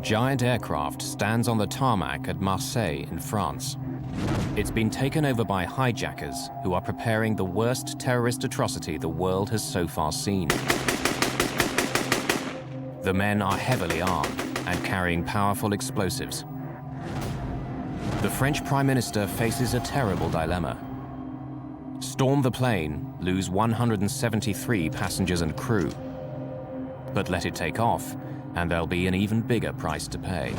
giant aircraft stands on the tarmac at Marseille in France. It's been taken over by hijackers who are preparing the worst terrorist atrocity the world has so far seen. The men are heavily armed and carrying powerful explosives. The French Prime Minister faces a terrible dilemma. Storm the plane, lose 173 passengers and crew. But let it take off, and there'll be an even bigger price to pay.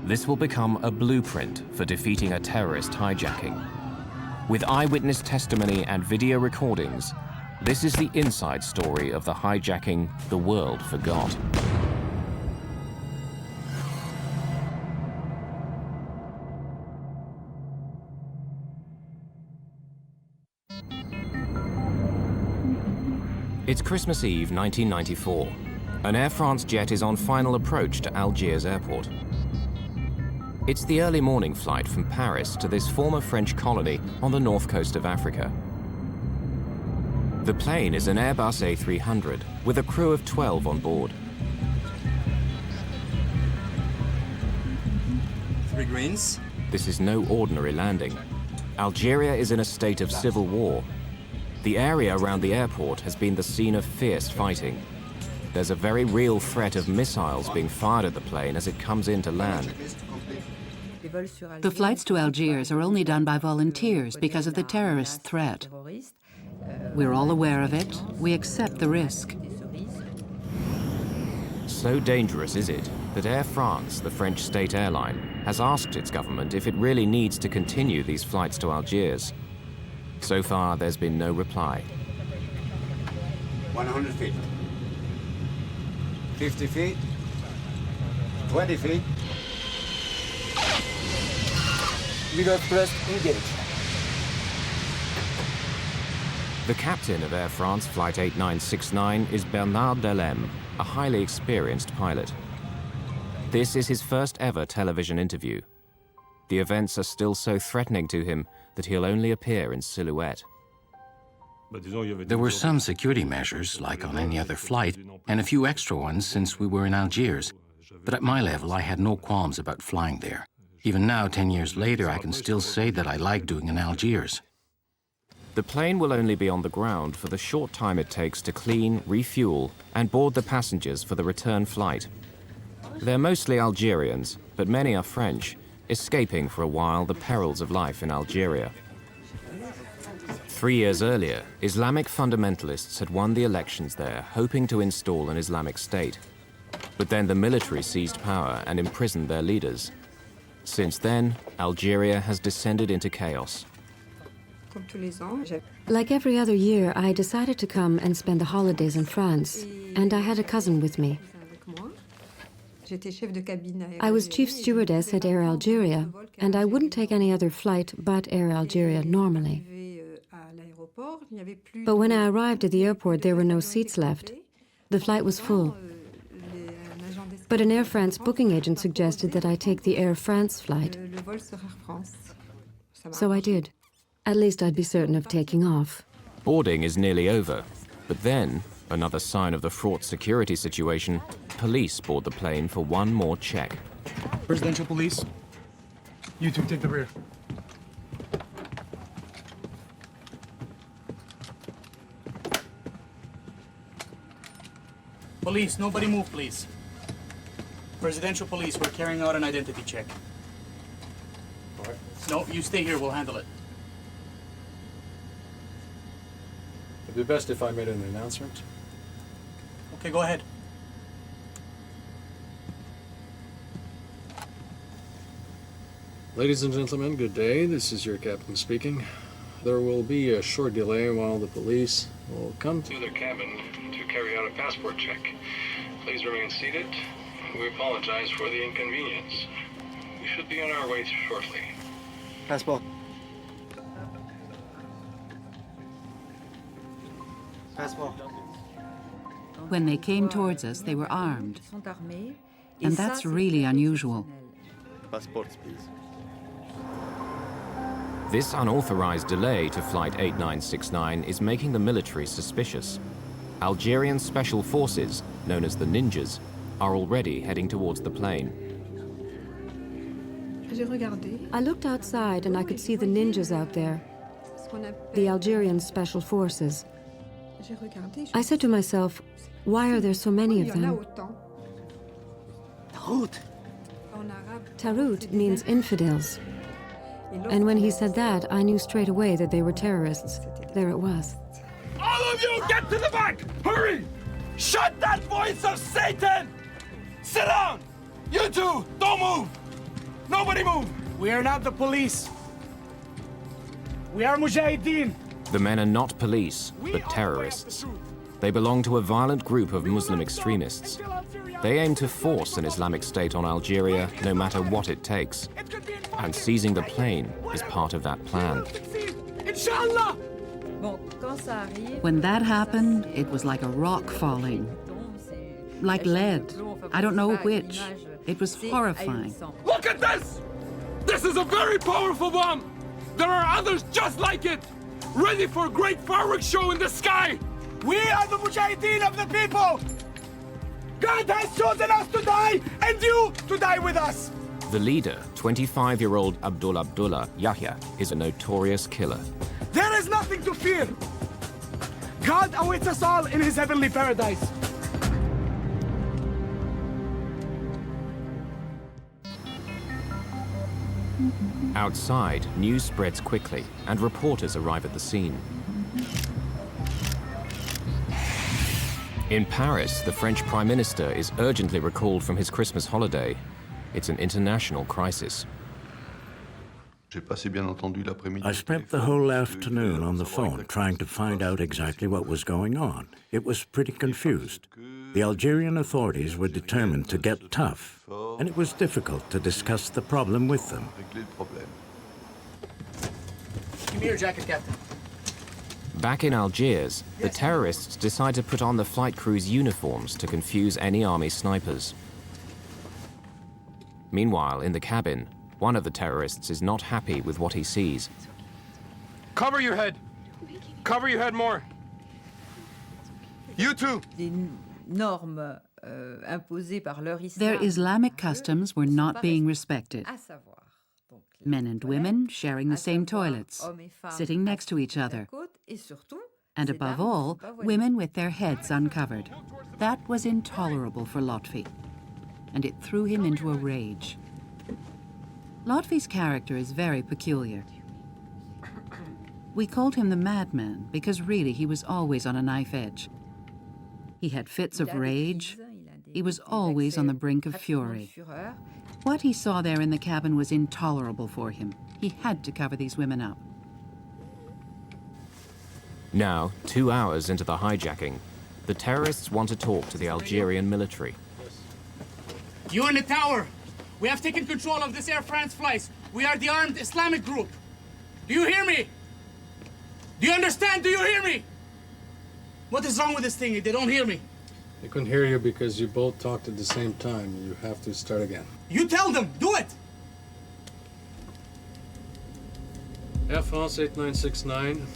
This will become a blueprint for defeating a terrorist hijacking. With eyewitness testimony and video recordings, this is the inside story of the hijacking the world forgot. It's Christmas Eve 1994. An Air France jet is on final approach to Algiers airport. It's the early morning flight from Paris to this former French colony on the north coast of Africa. The plane is an Airbus A300 with a crew of 12 on board. 3 greens. This is no ordinary landing. Algeria is in a state of civil war. The area around the airport has been the scene of fierce fighting. There's a very real threat of missiles being fired at the plane as it comes in to land. The flights to Algiers are only done by volunteers because of the terrorist threat. We're all aware of it. We accept the risk. So dangerous is it that Air France, the French state airline, has asked its government if it really needs to continue these flights to Algiers. So far, there's been no reply. 100 feet. 50 feet. 20 feet. Leader press, engage. The captain of Air France Flight 8969 is Bernard Delem, a highly experienced pilot. This is his first ever television interview. The events are still so threatening to him that he'll only appear in silhouette. There were some security measures, like on any other flight, and a few extra ones since we were in Algiers. But at my level, I had no qualms about flying there. Even now, 10 years later, I can still say that I like doing in Algiers. The plane will only be on the ground for the short time it takes to clean, refuel, and board the passengers for the return flight. They're mostly Algerians, but many are French, escaping for a while the perils of life in Algeria. 3 years earlier, Islamic fundamentalists had won the elections there, hoping to install an Islamic state. But then the military seized power and imprisoned their leaders. Since then, Algeria has descended into chaos. Like every other year, I decided to come and spend the holidays in France, and I had a cousin with me. I was chief stewardess at Air Algeria, and I wouldn't take any other flight but Air Algeria normally. But when I arrived at the airport, there were no seats left. The flight was full. But an Air France booking agent suggested that I take the Air France flight. So I did. At least I'd be certain of taking off. Boarding is nearly over, but then, another sign of the fraught security situation, police board the plane for one more check. Presidential police, you two take the rear. Police, nobody move, please. Presidential police, we're carrying out an identity check. All right. No, you stay here, we'll handle it. It'd be best if I made an announcement. Okay, go ahead. Ladies and gentlemen, good day. This is your captain speaking. There will be a short delay while the police will come to the cabin to carry out a passport check. Please remain seated. We apologize for the inconvenience. We should be on our way shortly. Passport. Passport. When they came towards us, they were armed. And that's really unusual. Passports, please. This unauthorized delay to Flight 8969 is making the military suspicious. Algerian special forces, known as the Ninjas, are already heading towards the plane. I looked outside and I could see the ninjas out there, the Algerian Special Forces. I said to myself, why are there so many of them? Tarut means infidels. And when he said that, I knew straight away that they were terrorists. There it was. All of you, get to the back! Hurry! Shut that voice of Satan! Sit down! You two, don't move! Nobody move! We are not the police. We are Mujahideen. The men are not police, but terrorists. They belong to a violent group of Muslim extremists. They aim to force an Islamic State on Algeria, no matter what it takes. And seizing the plane is part of that plan. Inshallah! When that happened, it was like a rock falling. Like lead. I don't know which. It was horrifying. Look at this! This is a very powerful bomb! There are others just like it! Ready for a great fireworks show in the sky! We are the Mujahideen of the people! God has chosen us to die, and you to die with us! The leader, 25-year-old Abdullah Yahya, is a notorious killer. There is nothing to fear! God awaits us all in his heavenly paradise. Outside, news spreads quickly, and reporters arrive at the scene. In Paris, the French Prime Minister is urgently recalled from his Christmas holiday. It's an international crisis. I spent the whole afternoon on the phone trying to find out exactly what was going on. It was pretty confused. The Algerian authorities were determined to get tough, and it was difficult to discuss the problem with them. Give me your jacket, Captain. Back in Algiers, the terrorists decide to put on the flight crew's uniforms to confuse any army snipers. Meanwhile, in the cabin, one of the terrorists is not happy with what he sees. Cover your head! Cover your head more! You too! Their Islamic customs were not being respected. Men and women sharing the same toilets, sitting next to each other. And above all, women with their heads uncovered. That was intolerable for Lotfi, and it threw him into a rage. Lotfi's character is very peculiar. We called him the madman because really he was always on a knife edge. He had fits of rage. He was always on the brink of fury. What he saw there in the cabin was intolerable for him. He had to cover these women up. Now, 2 hours into the hijacking, the terrorists want to talk to the Algerian military. You in the tower. We have taken control of this Air France flights. We are the armed Islamic group. Do you hear me? Do you understand? Do you hear me? What is wrong with this thing? They don't hear me. They couldn't hear you because you both talked at the same time. You have to start again. You tell them. Do it. Air France 8969.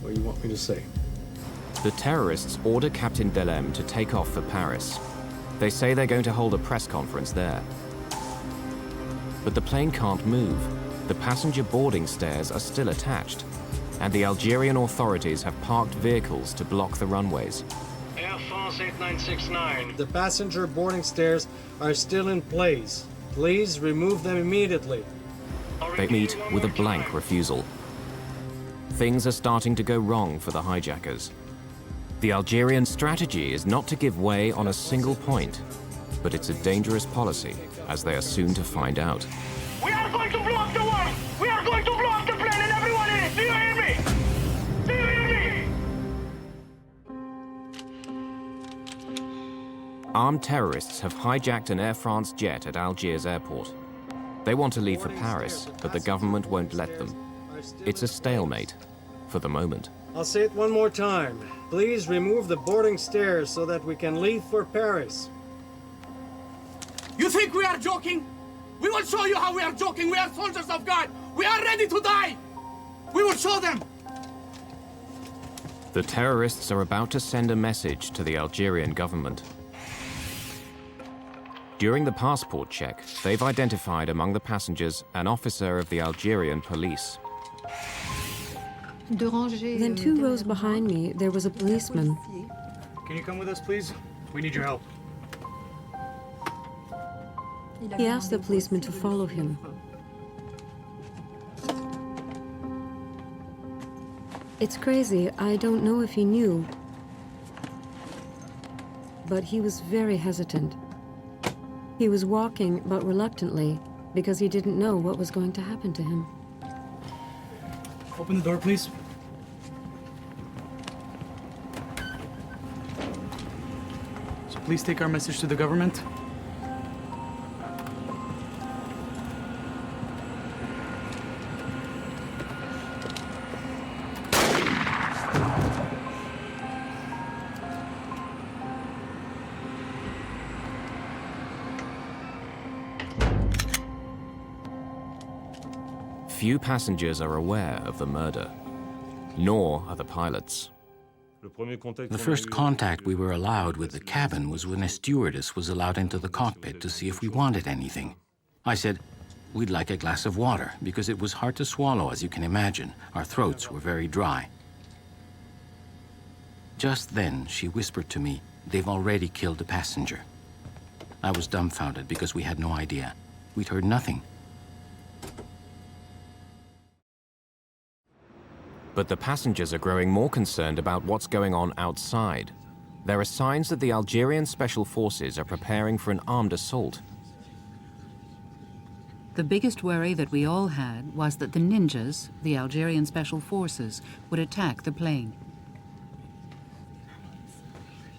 What do you want me to say? The terrorists order Captain Delem to take off for Paris. They say they're going to hold a press conference there. But the plane can't move. The passenger boarding stairs are still attached, and the Algerian authorities have parked vehicles to block the runways. Air France 8969. The passenger boarding stairs are still in place. Please remove them immediately. They meet with a blank refusal. Things are starting to go wrong for the hijackers. The Algerian strategy is not to give way on a single point, but it's a dangerous policy, as they are soon to find out. We are going to blow up the world! We are going to blow up the plane and everyone in it! Do you hear me? Do you hear me? Armed terrorists have hijacked an Air France jet at Algiers airport. They want to leave for Paris, but the government won't let them. It's a stalemate, for the moment. I'll say it one more time. Please remove the boarding stairs so that we can leave for Paris. You think we are joking? We will show you how we are joking. We are soldiers of God. We are ready to die. We will show them. The terrorists are about to send a message to the Algerian government. During the passport check, they've identified among the passengers an officer of the Algerian police. Then 2 rows behind me, there was a policeman. Can you come with us, please? We need your help. He asked the policeman to follow him. It's crazy, I don't know if he knew, but he was very hesitant. He was walking, but reluctantly, because he didn't know what was going to happen to him. Open the door, please. So please take our message to the government. Few passengers are aware of the murder, nor are the pilots. The first contact we were allowed with the cabin was when a stewardess was allowed into the cockpit to see if we wanted anything. I said, we'd like a glass of water, because it was hard to swallow, as you can imagine. Our throats were very dry. Just then, she whispered to me, they've already killed a passenger. I was dumbfounded because we had no idea. We'd heard nothing. But the passengers are growing more concerned about what's going on outside. There are signs that the Algerian Special Forces are preparing for an armed assault. The biggest worry that we all had was that the ninjas, the Algerian Special Forces, would attack the plane.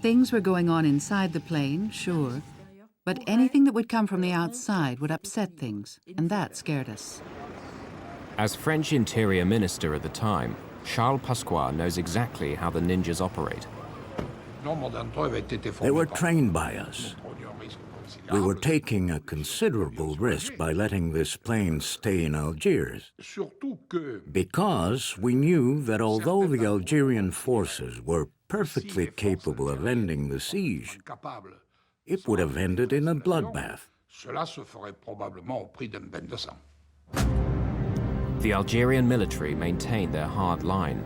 Things were going on inside the plane, sure, but anything that would come from the outside would upset things, and that scared us. As French Interior Minister at the time, Charles Pasqua knows exactly how the ninjas operate. They were trained by us. We were taking a considerable risk by letting this plane stay in Algiers, because we knew that although the Algerian forces were perfectly capable of ending the siege, it would have ended in a bloodbath. The Algerian military maintain their hard line,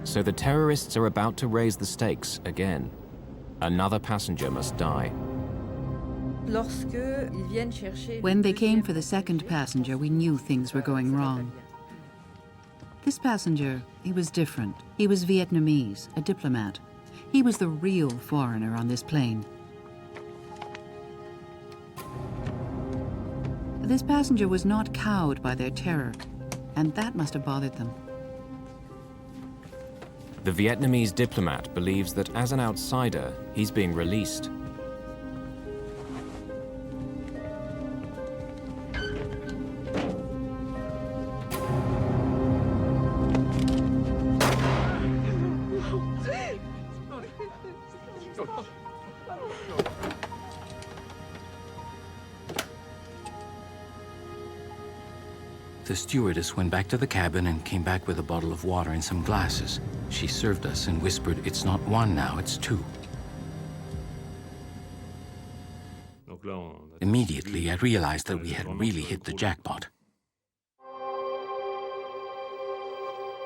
so the terrorists are about to raise the stakes again. Another passenger must die. When they came for the second passenger, we knew things were going wrong. This passenger, he was different. He was Vietnamese, a diplomat. He was the real foreigner on this plane. This passenger was not cowed by their terror, and that must have bothered them. The Vietnamese diplomat believes that as an outsider, he's being released. The stewardess went back to the cabin and came back with a bottle of water and some glasses. She served us and whispered, it's not one now, it's two. Immediately, I realized that we had really hit the jackpot.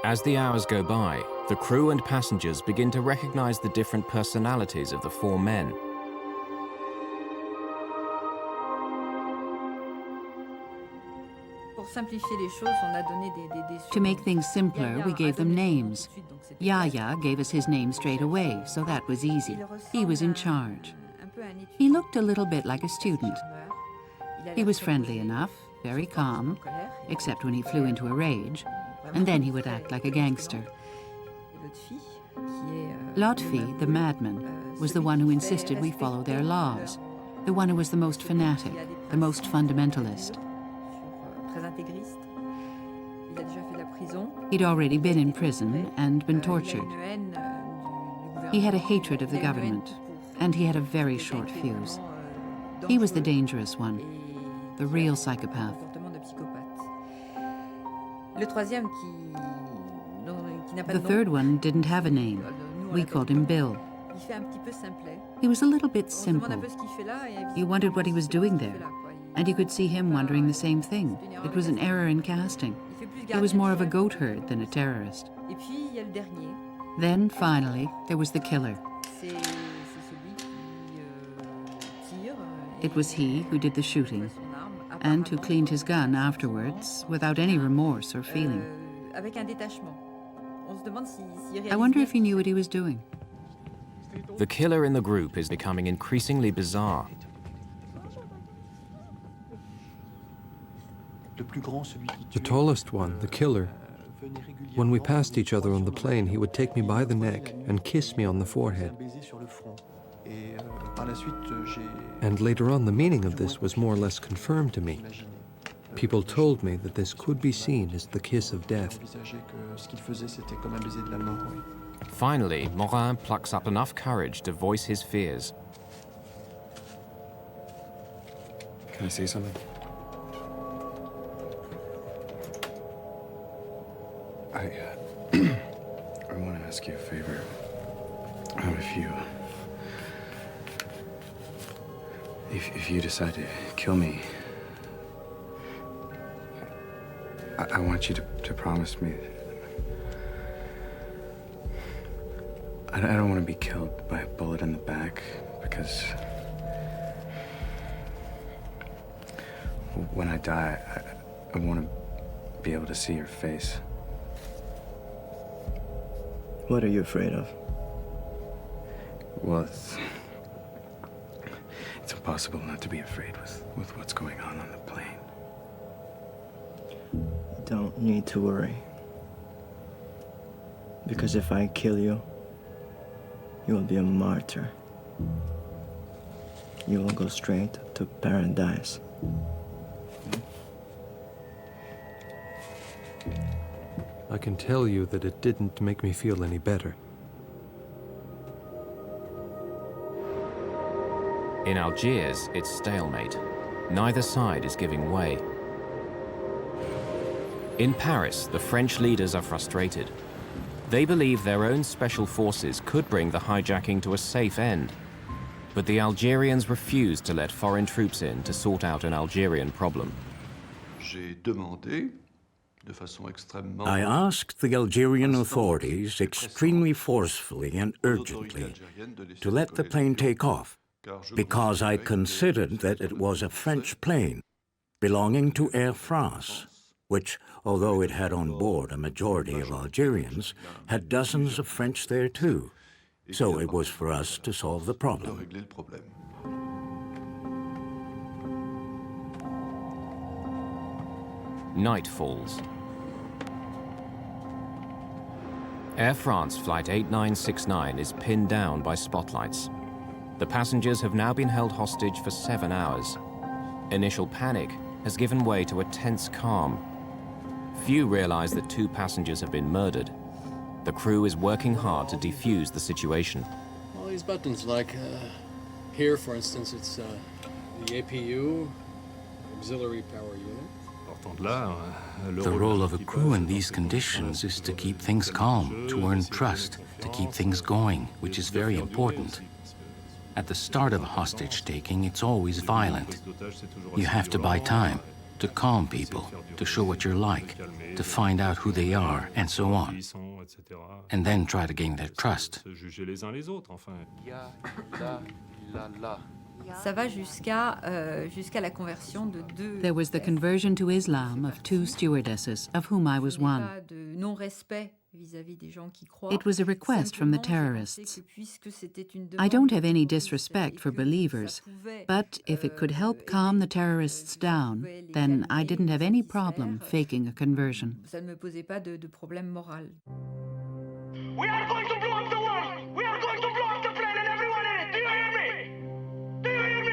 As the hours go by, the crew and passengers begin to recognize the different personalities of the four men. To make things simpler, we gave them names. Yaya gave us his name straight away, so that was easy. He was in charge. He looked a little bit like a student. He was friendly enough, very calm, except when he flew into a rage, and then he would act like a gangster. Lotfi, the madman, was the one who insisted we follow their laws, the one who was the most fanatic, the most fundamentalist. He'd already been in prison and been tortured. He had a hatred of the government, and he had a very short fuse. He was the dangerous one, the real psychopath. The third one didn't have a name. We called him Bill. He was a little bit simple. You wondered what he was doing there, and you could see him wondering the same thing. It was an error in casting. He was more of a goat herd than a terrorist. Then, finally, there was the killer. It was he who did the shooting, and who cleaned his gun afterwards without any remorse or feeling. I wonder if he knew what he was doing. The killer in the group is becoming increasingly bizarre. The tallest one, the killer, when we passed each other on the plane, he would take me by the neck and kiss me on the forehead. And later on, the meaning of this was more or less confirmed to me. People told me that this could be seen as the kiss of death. Finally, Morin plucks up enough courage to voice his fears. Can I say something? I want to ask you a favor. If you decide to kill me, I want you to promise me that I don't want to be killed by a bullet in the back, because when I die, I want to be able to see your face. What are you afraid of? Well, it's impossible not to be afraid with what's going on the plane. You don't need to worry. Because if I kill you, you will be a martyr. You will go straight to paradise. I can tell you that it didn't make me feel any better. In Algiers, it's stalemate. Neither side is giving way. In Paris, the French leaders are frustrated. They believe their own special forces could bring the hijacking to a safe end. But the Algerians refuse to let foreign troops in to sort out an Algerian problem. I asked the Algerian authorities extremely forcefully and urgently to let the plane take off, because I considered that it was a French plane belonging to Air France, which, although it had on board a majority of Algerians, had dozens of French there too. So it was for us to solve the problem. Night falls. Air France Flight 8969 is pinned down by spotlights. The passengers have now been held hostage for 7 hours. Initial panic has given way to a tense calm. Few realize that 2 passengers have been murdered. The crew is working hard to defuse the situation. All these buttons, like here, for instance, it's the APU, auxiliary power unit. The role of a crew in these conditions is to keep things calm, to earn trust, to keep things going, which is very important. At the start of a hostage-taking, it's always violent. You have to buy time, to calm people, to show what you're like, to find out who they are, and so on. And then try to gain their trust. There was the conversion to Islam of 2 stewardesses, of whom I was one. It was a request from the terrorists. I don't have any disrespect for believers, but if it could help calm the terrorists down, then I didn't have any problem faking a conversion. We are going to blow up the world! We are going to blow up the plane and everyone in it! Do you hear me? Do you hear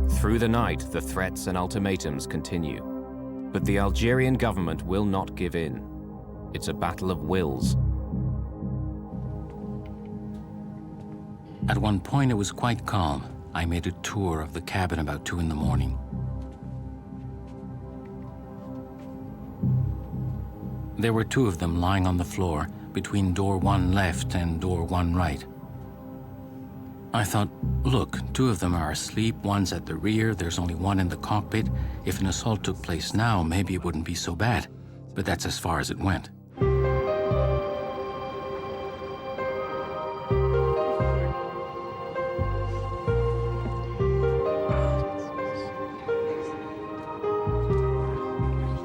me? Through the night, the threats and ultimatums continue. But the Algerian government will not give in. It's a battle of wills. At one point, it was quite calm. I made a tour of the cabin about 2 in the morning. There were 2 of them lying on the floor, between door 1 left and door 1 right. I thought, look, 2 of them are asleep, one's at the rear, there's only one in the cockpit. If an assault took place now, maybe it wouldn't be so bad. But that's as far as it went.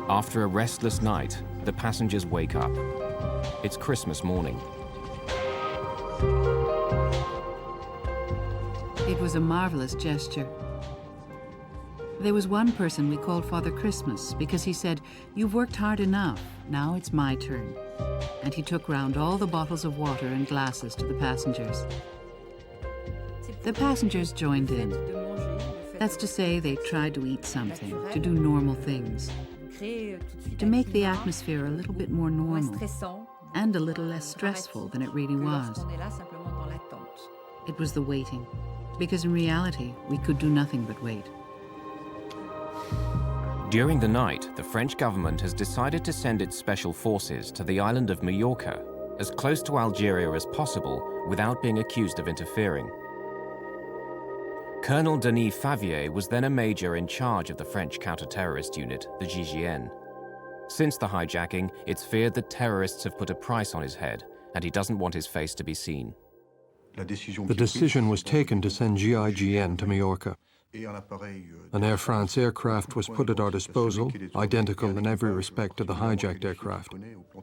After a restless night, the passengers wake up. It's Christmas morning. It was a marvelous gesture. There was one person we called Father Christmas because he said, "You've worked hard enough, now it's my turn." And he took round all the bottles of water and glasses to the passengers. The passengers joined in. That's to say, they tried to eat something, to do normal things, to make the atmosphere a little bit more normal and a little less stressful than it really was. It was the waiting, because in reality, we could do nothing but wait. During the night, the French government has decided to send its special forces to the island of Majorca, as close to Algeria as possible without being accused of interfering. Colonel Denis Favier was then a major in charge of the French counter-terrorist unit, the GIGN. Since the hijacking, it's feared that terrorists have put a price on his head, and he doesn't want his face to be seen. The decision was taken to send GIGN to Majorca. An Air France aircraft was put at our disposal, identical in every respect to the hijacked aircraft,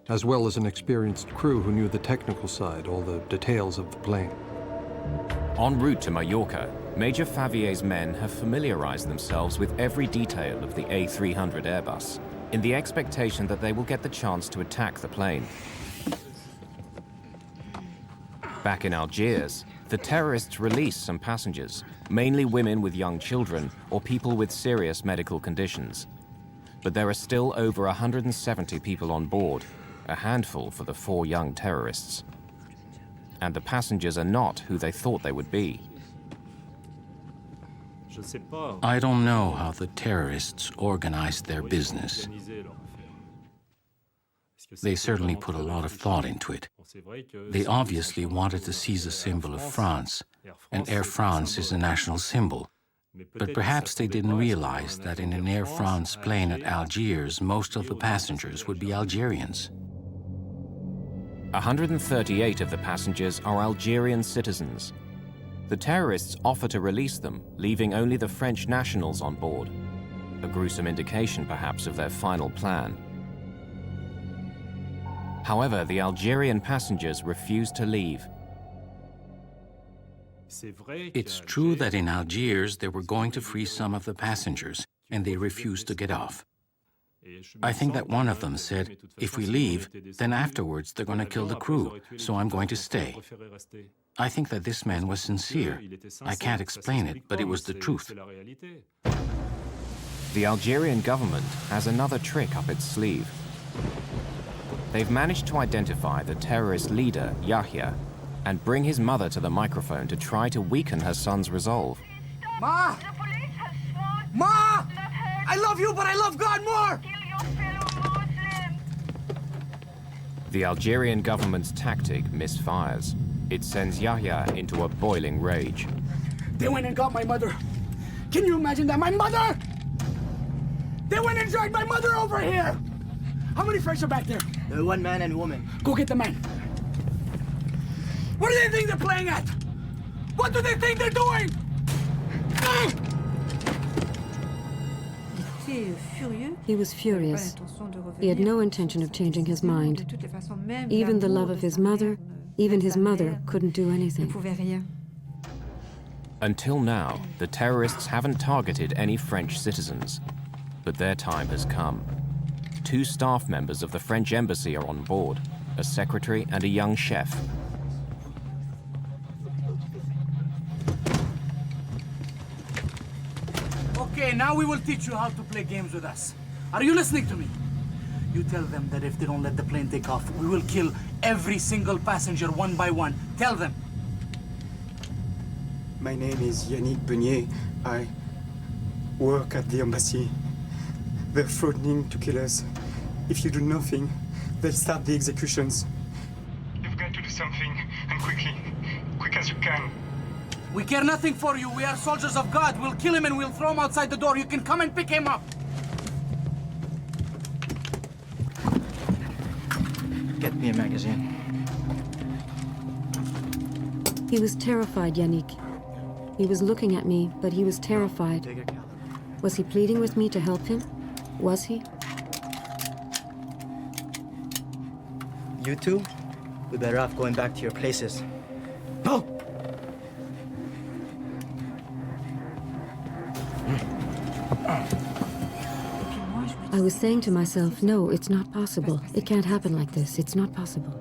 as well as an experienced crew who knew the technical side, all the details of the plane. En route to Majorca, Major Favier's men have familiarized themselves with every detail of the A300 Airbus, in the expectation that they will get the chance to attack the plane. Back in Algiers, the terrorists release some passengers, mainly women with young children or people with serious medical conditions. But there are still over 170 people on board, a handful for the 4 young terrorists. And the passengers are not who they thought they would be. I don't know how the terrorists organized their business. They certainly put a lot of thought into it. They obviously wanted to seize a symbol of France, and Air France is a national symbol. But perhaps they didn't realize that in an Air France plane at Algiers, most of the passengers would be Algerians. 138 of the passengers are Algerian citizens. The terrorists offer to release them, leaving only the French nationals on board. A gruesome indication, perhaps, of their final plan. However, the Algerian passengers refuse to leave. It's true that in Algiers they were going to free some of the passengers, and they refused to get off. I think that one of them said, if we leave, then afterwards they're going to kill the crew, so I'm going to stay. I think that this man was sincere. I can't explain it, but it was the truth. The Algerian government has another trick up its sleeve. They've managed to identify the terrorist leader, Yahya, and bring his mother to the microphone to try to weaken her son's resolve. Ma! Ma! I love you, but I love God more! The Algerian government's tactic misfires. It sends Yahya into a boiling rage. They went and got my mother. Can you imagine that? My mother! They went and dragged my mother over here! How many French are back there? 1 man and woman. Go get the man. What do they think they're playing at? What do they think they're doing? He was furious. He had no intention of changing his mind. Even the love of his mother, even his mother couldn't do anything. Until now, the terrorists haven't targeted any French citizens. But their time has come. 2 staff members of the French embassy are on board, a secretary and a young chef. Okay, now we will teach you how to play games with us. Are you listening to me? You tell them that if they don't let the plane take off, we will kill every single passenger one by one. Tell them. My name is Yannick Beunier. I work at the embassy. They're threatening to kill us. If you do nothing, they'll start the executions. something, and quickly. Quick as you can. We care nothing for you. We are soldiers of God. We'll kill him and we'll throw him outside the door. You can come and pick him up. Get me a magazine. He was terrified, Yannick. He was looking at me, but he was terrified. Was he pleading with me to help him? Was he? You two, we better off going back to your places. Go! I was saying to myself, no, it's not possible. It can't happen like this. It's not possible.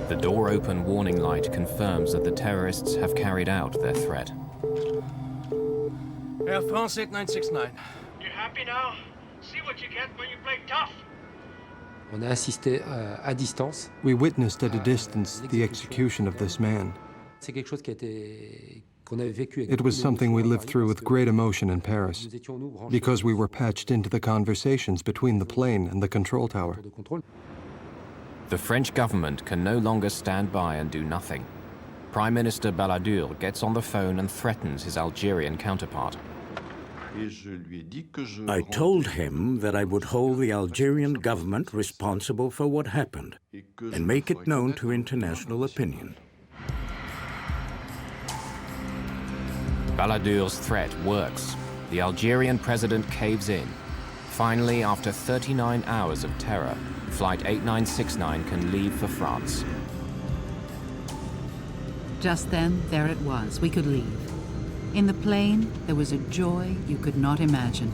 The door-open warning light confirms that the terrorists have carried out their threat. Air France 8969. You happy now? See what you get when you play tough. On a assisté à distance. We witnessed at a distance the execution of this man. C'est quelque chose qui a été qu'on avait vécu. It was something we lived through with great emotion in Paris, because we were patched into the conversations between the plane and the control tower. The French government can no longer stand by and do nothing. Prime Minister Balladur gets on the phone and threatens his Algerian counterpart. I told him that I would hold the Algerian government responsible for what happened and make it known to international opinion. Balladur's threat works. The Algerian president caves in. Finally, after 39 hours of terror, Flight 8969 can leave for France. Just then, there it was. We could leave. In the plane, there was a joy you could not imagine.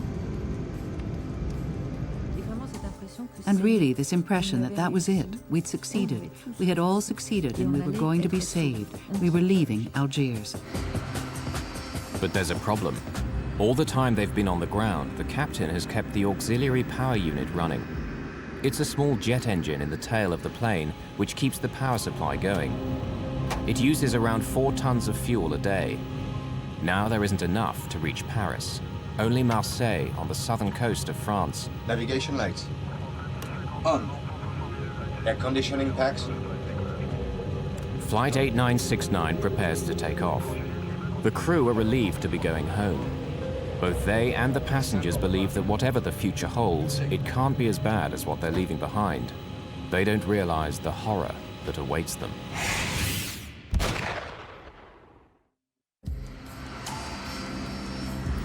And really, this impression that that was it. We'd succeeded. We had all succeeded, and we were going to be saved. We were leaving Algiers. But there's a problem. All the time they've been on the ground, the captain has kept the auxiliary power unit running. It's a small jet engine in the tail of the plane which keeps the power supply going. It uses around 4 tons of fuel a day. Now there isn't enough to reach Paris. Only Marseille on the southern coast of France. Navigation lights. On. Air conditioning packs. Flight 8969 prepares to take off. The crew are relieved to be going home. Both they and the passengers believe that whatever the future holds, it can't be as bad as what they're leaving behind. They don't realize the horror that awaits them.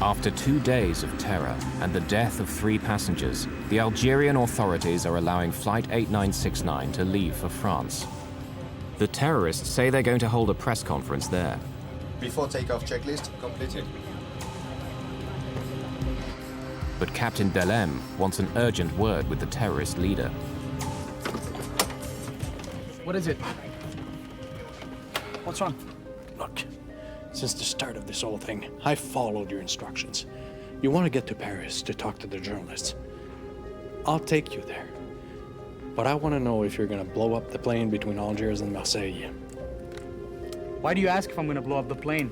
After 2 days of terror and the death of 3 passengers, the Algerian authorities are allowing Flight 8969 to leave for France. The terrorists say they're going to hold a press conference there. Before takeoff checklist completed. But Captain Delem wants an urgent word with the terrorist leader. What is it? What's wrong? Look, since the start of this whole thing, I followed your instructions. You want to get to Paris to talk to the journalists. I'll take you there. But I want to know if you're going to blow up the plane between Algiers and Marseille. Why do you ask if I'm going to blow up the plane?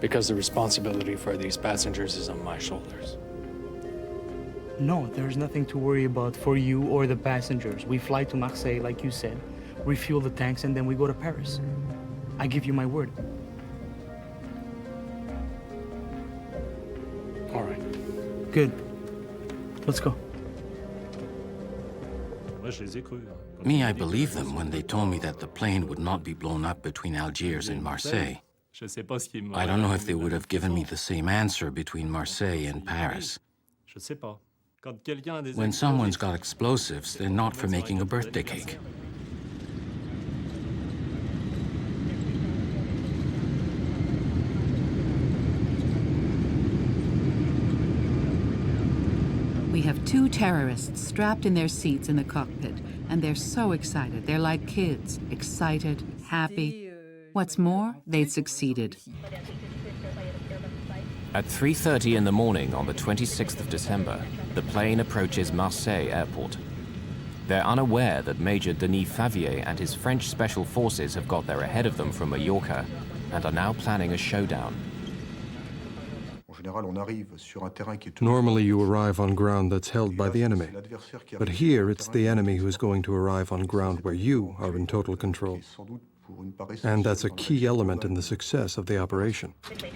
Because the responsibility for these passengers is on my shoulders. No, there's nothing to worry about for you or the passengers. We fly to Marseille, like you said, refuel the tanks, and then we go to Paris. I give you my word. All right. Good. Let's go. Me, I believed them when they told me that the plane would not be blown up between Algiers and Marseille. I don't know if they would have given me the same answer between Marseille and Paris. When someone's got explosives, they're not for making a birthday cake. We have 2 terrorists strapped in their seats in the cockpit, and they're so excited. They're like kids, excited, happy. What's more, they'd succeeded. At 3:30 in the morning on the 26th of December, the plane approaches Marseille airport. They're unaware that Major Denis Favier and his French special forces have got there ahead of them from Mallorca and are now planning a showdown. Normally you arrive on ground that's held by the enemy, but here it's the enemy who's going to arrive on ground where you are in total control. And that's a key element in the success of the operation. 50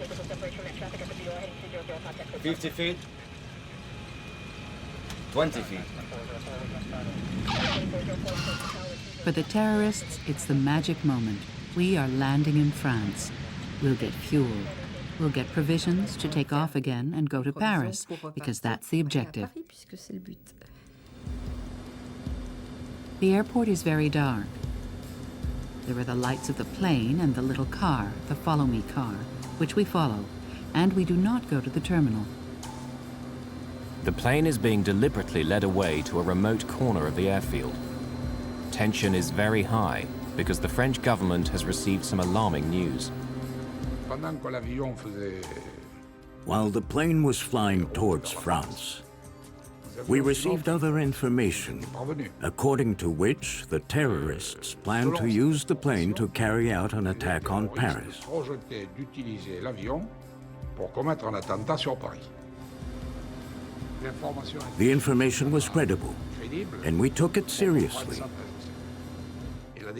feet, 20 feet. For the terrorists, it's the magic moment. We are landing in France. We'll get fuel. We'll get provisions to take off again and go to Paris, because that's the objective. The airport is very dark. There are the lights of the plane and the little car, the Follow Me car, which we follow, and we do not go to the terminal. The plane is being deliberately led away to a remote corner of the airfield. Tension is very high because the French government has received some alarming news. While the plane was flying towards France, we received other information, according to which the terrorists planned to use the plane to carry out an attack on Paris. The information was credible, and we took it seriously.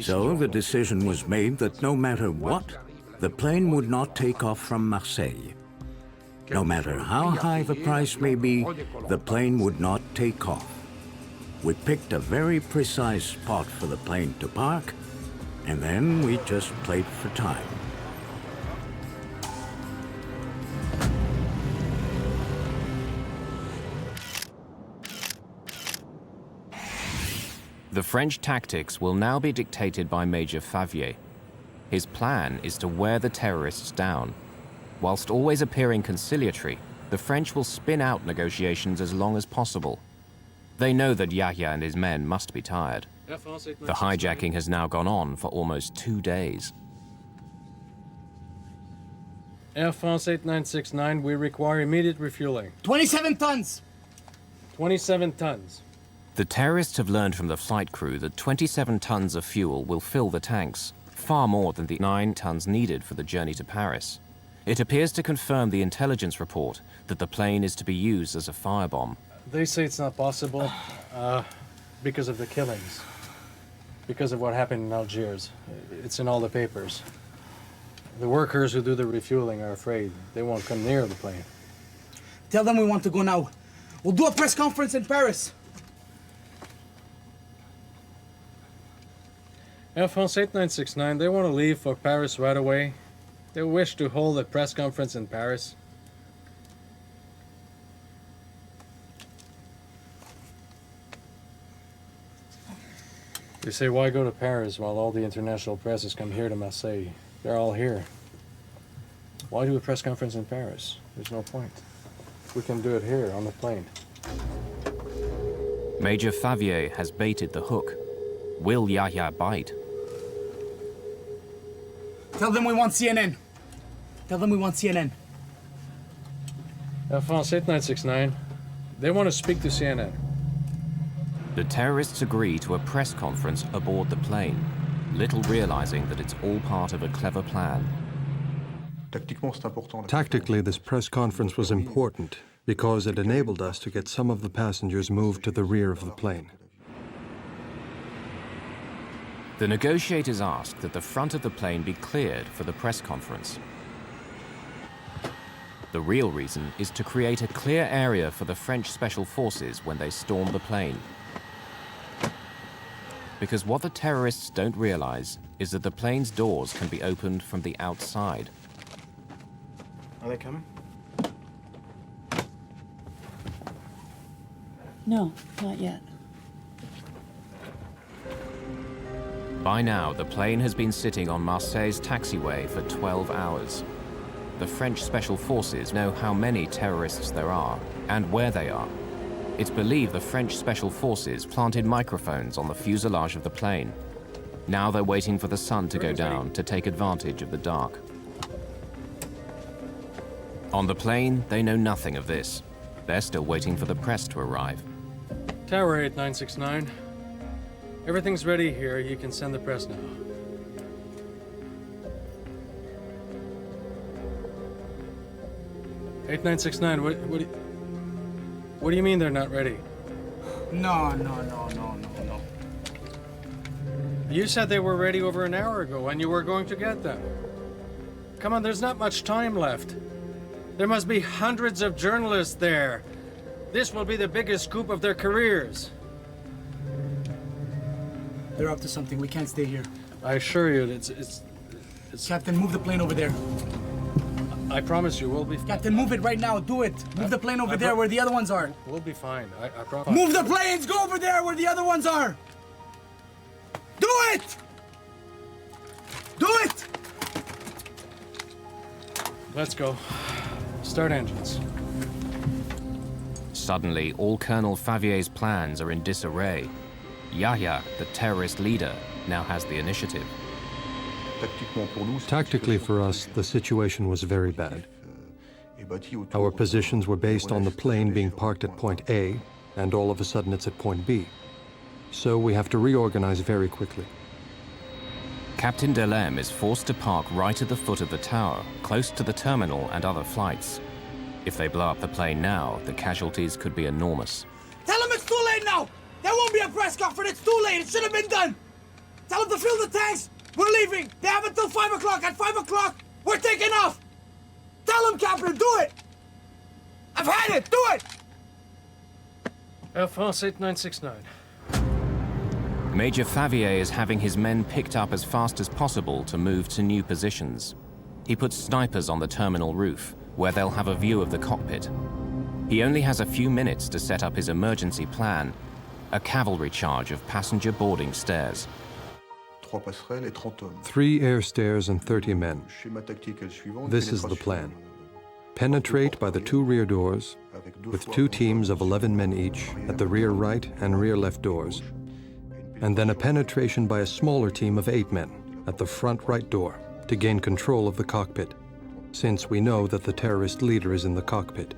So the decision was made that no matter what, the plane would not take off from Marseille. No matter how high the price may be, the plane would not take off. We picked a very precise spot for the plane to park, and then we just played for time. The French tactics will now be dictated by Major Favier. His plan is to wear the terrorists down. Whilst always appearing conciliatory, the French will spin out negotiations as long as possible. They know that Yahya and his men must be tired. The hijacking has now gone on for almost 2 days. Air France 8969, we require immediate refueling. 27 tons! 27 tons. The terrorists have learned from the flight crew that 27 tons of fuel will fill the tanks, far more than the 9 tons needed for the journey to Paris. It appears to confirm the intelligence report that the plane is to be used as a firebomb. They say it's not possible because of the killings, because of what happened in Algiers. It's in all the papers. The workers who do the refueling are afraid. They won't come near the plane. Tell them we want to go now. We'll do a press conference in Paris. Air France 8969, they want to leave for Paris right away. They wish to hold a press conference in Paris. They say, why go to Paris while all the international press has come here to Marseille? They're all here. Why do a press conference in Paris? There's no point. We can do it here on the plane. Major Favier has baited the hook. Will Yahya bite? Tell them we want CNN. Tell them we want CNN. Air France 8969, they want to speak to CNN. The terrorists agree to a press conference aboard the plane, little realizing that it's all part of a clever plan. Tactically, this press conference was important because it enabled us to get some of the passengers moved to the rear of the plane. The negotiators asked that the front of the plane be cleared for the press conference. The real reason is to create a clear area for the French special forces when they storm the plane. Because what the terrorists don't realize is that the plane's doors can be opened from the outside. Are they coming? No, not yet. By now, the plane has been sitting on Marseille's taxiway for 12 hours. The French special forces know how many terrorists there are and where they are. It's believed the French special forces planted microphones on the fuselage of the plane. Now they're waiting for the sun to go down to take advantage of the dark. On the plane, they know nothing of this. They're still waiting for the press to arrive. Tower 8969, Everything's ready here. You can send the press now. "8969, what do you mean they're not ready?" No. You said they were ready over an hour ago and you were going to get them. Come on, there's not much time left. There must be hundreds of journalists there. This will be the biggest scoop of their careers. They're up to something. We can't stay here. I assure you, it's... Captain, move the plane over there. I promise you, we'll be... Captain, move it right now. Do it. Move the plane over there where the other ones are. We'll be fine. I promise. Move the planes! Go over there where the other ones are! Do it! Do it! Let's go. Start engines. Suddenly, all Colonel Favier's plans are in disarray. Yahya, the terrorist leader, now has the initiative. Tactically for us, the situation was very bad. Our positions were based on the plane being parked at point A, and all of a sudden it's at point B. So we have to reorganize very quickly. Captain Delem is forced to park right at the foot of the tower, close to the terminal and other flights. If they blow up the plane now, the casualties could be enormous. Tell them it's too late now! There won't be a press conference. It's too late. It should have been done. Tell them to fill the tanks. We're leaving. They have until 5 o'clock. At 5 o'clock, we're taking off. Tell them, Captain, do it. I've had it. Do it. Air France 8969. Major Favier is having his men picked up as fast as possible to move to new positions. He puts snipers on the terminal roof, where they'll have a view of the cockpit. He only has a few minutes to set up his emergency plan, a cavalry charge of passenger boarding stairs. 3 air stairs and 30 men. This is the plan. Penetrate by the 2 rear doors, with 2 teams of 11 men each at the rear right and rear left doors, and then a penetration by a smaller team of 8 men at the front right door to gain control of the cockpit, since we know that the terrorist leader is in the cockpit.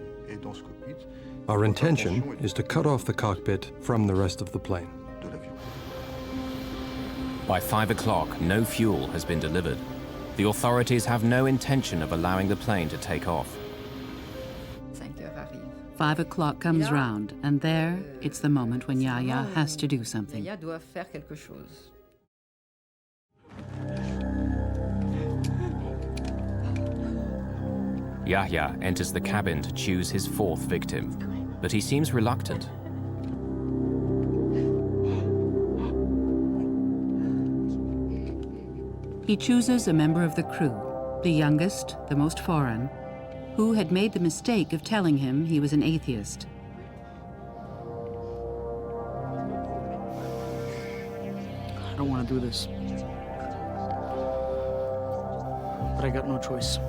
Our intention is to cut off the cockpit from the rest of the plane. By 5 o'clock, no fuel has been delivered. The authorities have no intention of allowing the plane to take off. 5 o'clock comes round, and there, it's the moment when Yahya has to do something. Yahya enters the cabin to choose his 4th victim, but he seems reluctant. He chooses a member of the crew, the youngest, the most foreign, who had made the mistake of telling him he was an atheist. I don't want to do this. But I got no choice.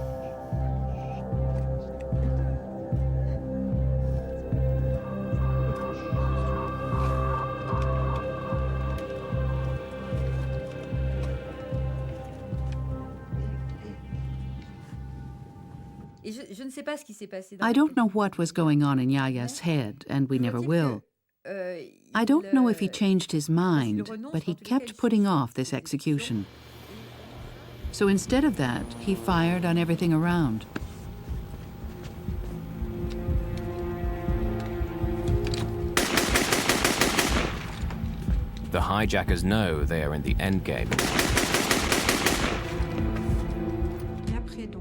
I don't know what was going on in Yahya's head, and we never will. I don't know if he changed his mind, but he kept putting off this execution. So instead of that, he fired on everything around. The hijackers know they are in the endgame.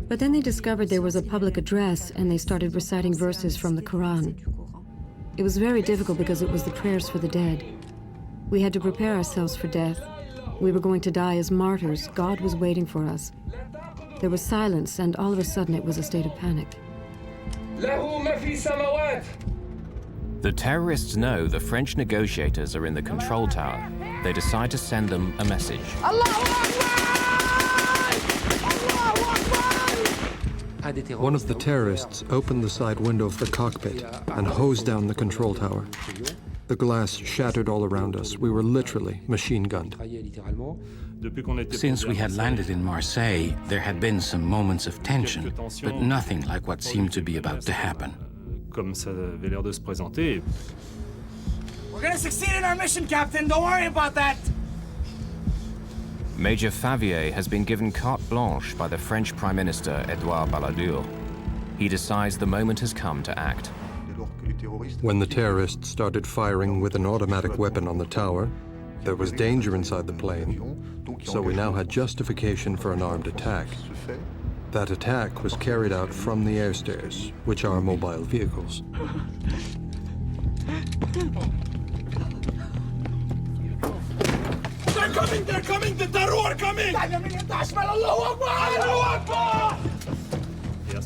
But then they discovered there was a public address and they started reciting verses from the Quran. It was very difficult because it was the prayers for the dead. We had to prepare ourselves for death. We were going to die as martyrs. God was waiting for us. There was silence, and all of a sudden it was a state of panic. The terrorists know the French negotiators are in the control tower. They decide to send them a message. One of the terrorists opened the side window of the cockpit and hosed down the control tower. The glass shattered all around us. We were literally machine-gunned. Since we had landed in Marseille, there had been some moments of tension, but nothing like what seemed to be about to happen. We're gonna succeed in our mission, Captain. Don't worry about that. Major Favier has been given carte blanche by the French Prime Minister Edouard Balladur. He decides the moment has come to act. When the terrorists started firing with an automatic weapon on the tower, there was danger inside the plane, so we now had justification for an armed attack. That attack was carried out from the air stairs, which are mobile vehicles. They're coming! The terror coming!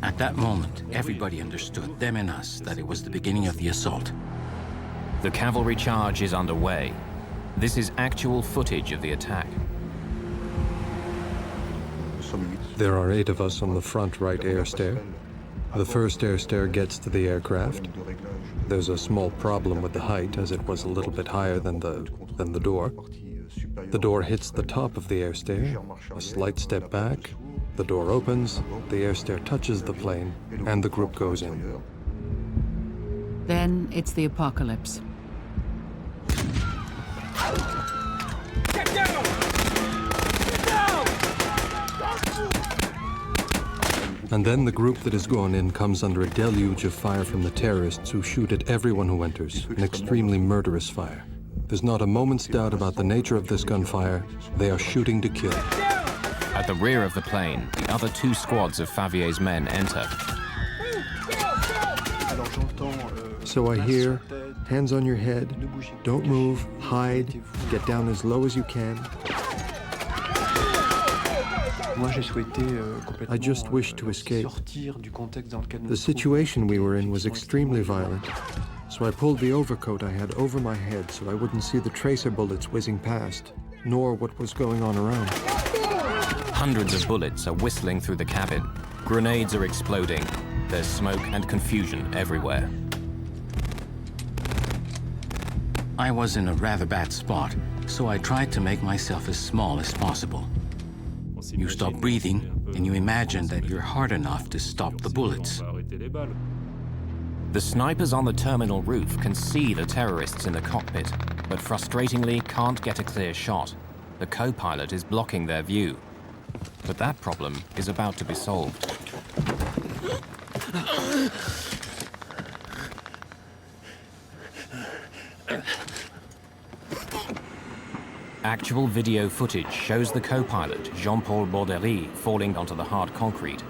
At that moment, everybody understood, them and us, that it was the beginning of the assault. The cavalry charge is underway. This is actual footage of the attack. There are 8 of us on the front right air stair. The first air stair gets to the aircraft. There's a small problem with the height, as it was a little bit higher than the door. The door hits the top of the air stair, a slight step back, the door opens, the air stair touches the plane, and the group goes in. Then it's the apocalypse. Get down! Get down! And then the group that has gone in comes under a deluge of fire from the terrorists who shoot at everyone who enters, an extremely murderous fire. There's not a moment's doubt about the nature of this gunfire. They are shooting to kill. At the rear of the plane, the other 2 squads of Favier's men enter. So I hear, hands on your head, don't move, hide, get down as low as you can. I just wished to escape. The situation we were in was extremely violent, so I pulled the overcoat I had over my head so I wouldn't see the tracer bullets whizzing past, nor what was going on around. Hundreds of bullets are whistling through the cabin. Grenades are exploding. There's smoke and confusion everywhere. I was in a rather bad spot, so I tried to make myself as small as possible. You stop breathing, and you imagine that you're hard enough to stop the bullets. The snipers on the terminal roof can see the terrorists in the cockpit, but frustratingly can't get a clear shot. The co-pilot is blocking their view. But that problem is about to be solved. Actual video footage shows the co-pilot, Jean-Paul Borderie, falling onto the hard concrete.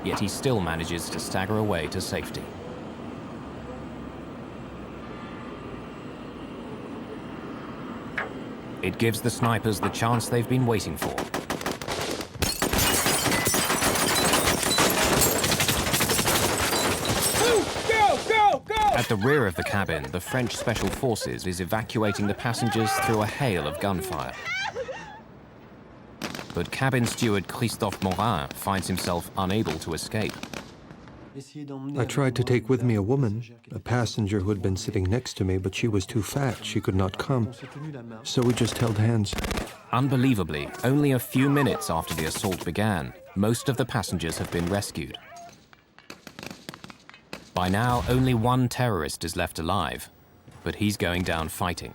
Yet he still manages to stagger away to safety. It gives the snipers the chance they've been waiting for. At the rear of the cabin, the French Special Forces is evacuating the passengers through a hail of gunfire. But cabin steward Christophe Morin finds himself unable to escape. I tried to take with me a woman, a passenger who had been sitting next to me, but she was too fat, she could not come. So we just held hands. Unbelievably, only a few minutes after the assault began, most of the passengers have been rescued. By now, only 1 terrorist is left alive, but he's going down fighting.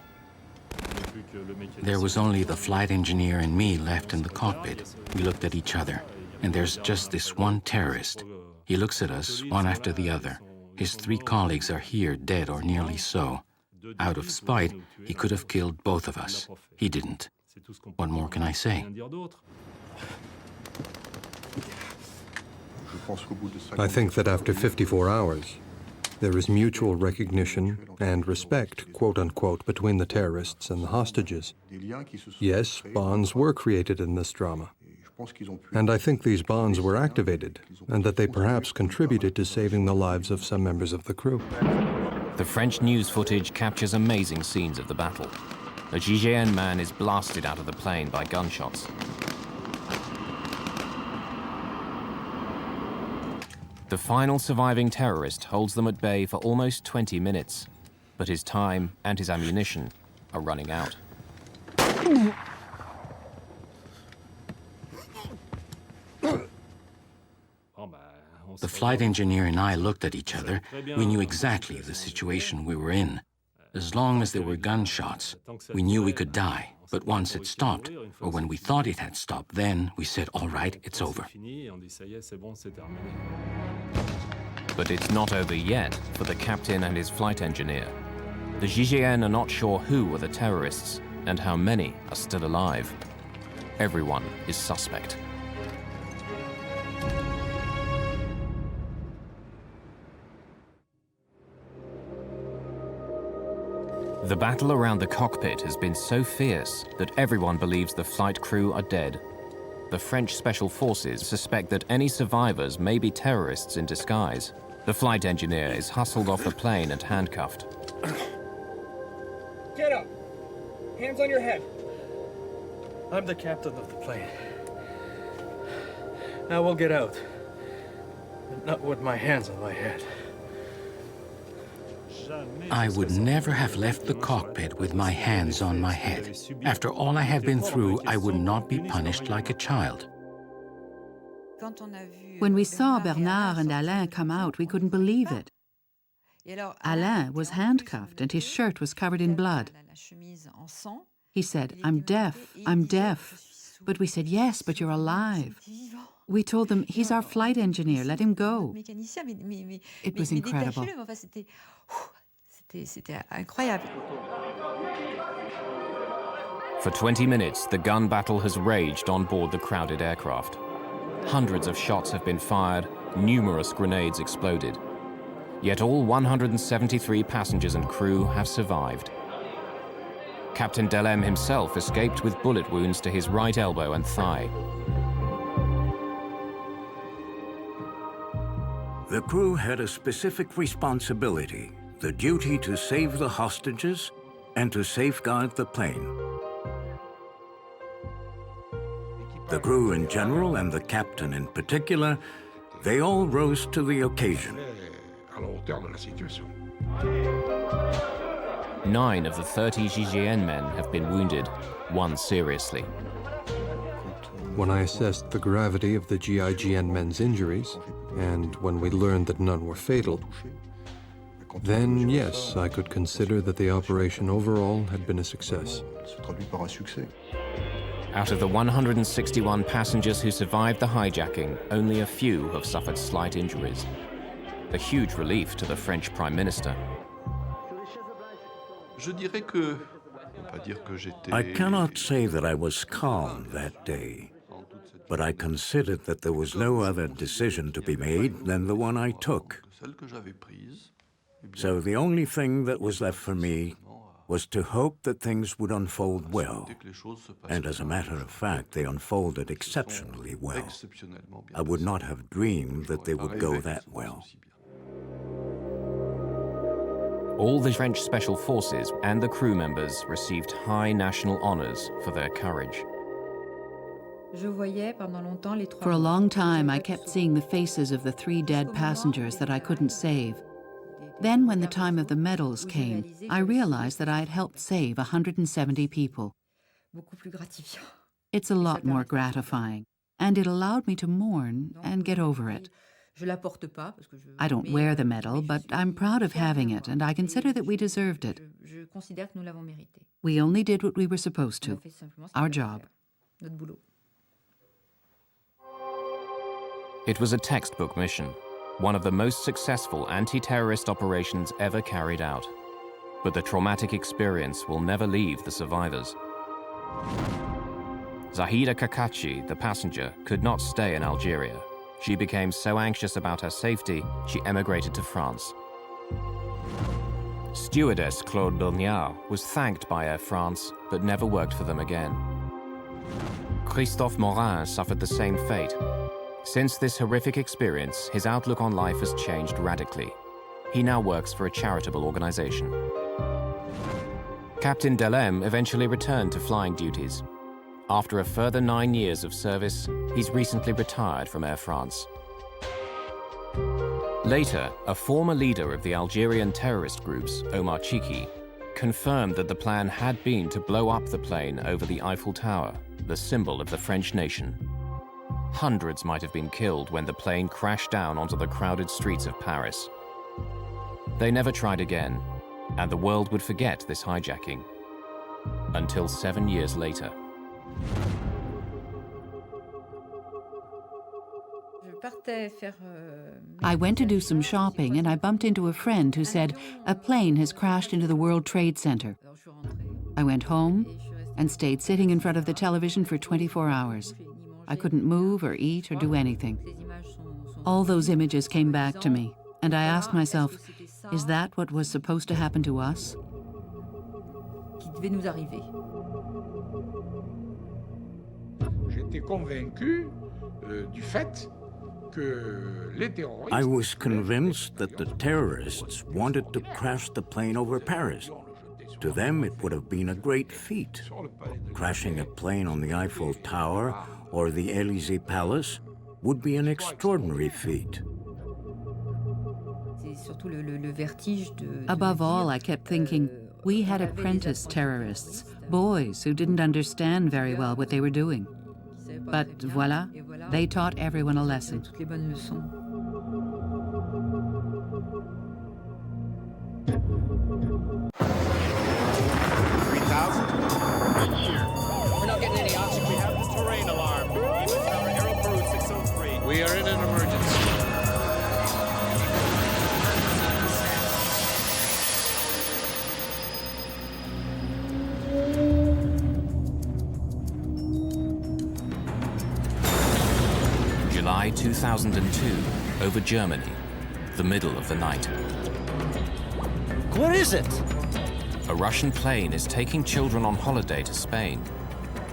There was only the flight engineer and me left in the cockpit. We looked at each other, and there's just this one terrorist. He looks at us, one after the other. His 3 colleagues are here, dead or nearly so. Out of spite, he could have killed both of us. He didn't. What more can I say? I think that after 54 hours, there is mutual recognition and respect, quote-unquote, between the terrorists and the hostages. Yes, bonds were created in this drama. And I think these bonds were activated, and that they perhaps contributed to saving the lives of some members of the crew. The French news footage captures amazing scenes of the battle. A Gigéen man is blasted out of the plane by gunshots. The final surviving terrorist holds them at bay for almost 20 minutes, but his time and his ammunition are running out. The flight engineer and I looked at each other, we knew exactly the situation we were in. As long as there were gunshots, we knew we could die. But once it stopped, or when we thought it had stopped, then we said, all right, it's over. But it's not over yet for the captain and his flight engineer. The GIGN are not sure who were the terrorists and how many are still alive. Everyone is suspect. The battle around the cockpit has been so fierce that everyone believes the flight crew are dead. The French special forces suspect that any survivors may be terrorists in disguise. The flight engineer is hustled off the plane and handcuffed. Get up! Hands on your head. I'm the captain of the plane. I will get out, but not with my hands on my head. I would never have left the cockpit with my hands on my head. After all I had been through, I would not be punished like a child. When we saw Bernard and Alain come out, we couldn't believe it. Alain was handcuffed and his shirt was covered in blood. He said, I'm deaf, I'm deaf. But we said, yes, but you're alive. We told them, he's our flight engineer, let him go. It was incredible. For 20 minutes, the gun battle has raged on board the crowded aircraft. Hundreds of shots have been fired, numerous grenades exploded. Yet all 173 passengers and crew have survived. Captain Delem himself escaped with bullet wounds to his right elbow and thigh. The crew had a specific responsibility, the duty to save the hostages and to safeguard the plane. The crew in general and the captain in particular, they all rose to the occasion. 9 of the 30 GIGN men have been wounded, 1 seriously. When I assessed the gravity of the GIGN men's injuries, and when we learned that none were fatal, then yes, I could consider that the operation overall had been a success. Out of the 161 passengers who survived the hijacking, only a few have suffered slight injuries. A huge relief to the French Prime Minister. I cannot say that I was calm that day, but I considered that there was no other decision to be made than the one I took. So the only thing that was left for me was to hope that things would unfold well. And as a matter of fact, they unfolded exceptionally well. I would not have dreamed that they would go that well. All the French special forces and the crew members received high national honors for their courage. For a long time, I kept seeing the faces of the 3 dead passengers that I couldn't save. Then, when the time of the medals came, I realized that I had helped save 170 people. It's a lot more gratifying, and it allowed me to mourn and get over it. I don't wear the medal, but I'm proud of having it, and I consider that we deserved it. We only did what we were supposed to, our job. It was a textbook mission, one of the most successful anti-terrorist operations ever carried out. But the traumatic experience will never leave the survivors. Zahida Kakachi, the passenger, could not stay in Algeria. She became so anxious about her safety, she emigrated to France. Stewardess Claude Berniard was thanked by Air France, but never worked for them again. Christophe Morin suffered the same fate. Since this horrific experience, his outlook on life has changed radically. He now works for a charitable organization. Captain Delem eventually returned to flying duties. After a further 9 years of service, he's recently retired from Air France. Later, a former leader of the Algerian terrorist groups, Omar Chiki, confirmed that the plan had been to blow up the plane over the Eiffel Tower, the symbol of the French nation. Hundreds might have been killed when the plane crashed down onto the crowded streets of Paris. They never tried again, and the world would forget this hijacking. Until 7 years later. I went to do some shopping and I bumped into a friend who said a plane has crashed into the World Trade Center. I went home and stayed sitting in front of the television for 24 hours. I couldn't move or eat or do anything. All those images came back to me, and I asked myself, is that what was supposed to happen to us? I was convinced that the terrorists wanted to crash the plane over Paris. To them, it would have been a great feat. Crashing a plane on the Eiffel Tower or the Élysée Palace would be an extraordinary feat. Above all, I kept thinking, we had apprentice terrorists, boys who didn't understand very well what they were doing. But voila, they taught everyone a lesson. We're not getting any oxygen. We have the terrain alarm. Even Tower Aero Peru 603. We are in an emergency. July 2002, over Germany, the middle of the night. What is it? A Russian plane is taking children on holiday to Spain,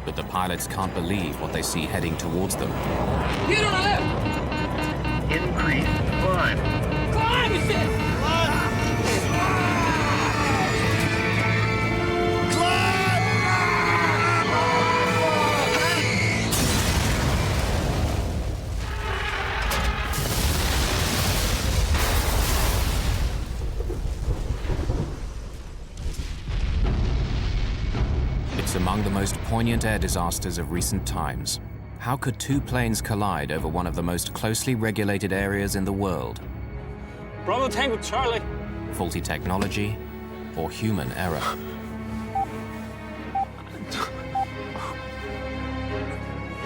but the pilots can't believe what they see heading towards them. Increase climb. Climb, you said! It's among the most poignant air disasters of recent times. How could two planes collide over one of the most closely regulated areas in the world? Bravo Tango Charlie. Faulty technology or human error?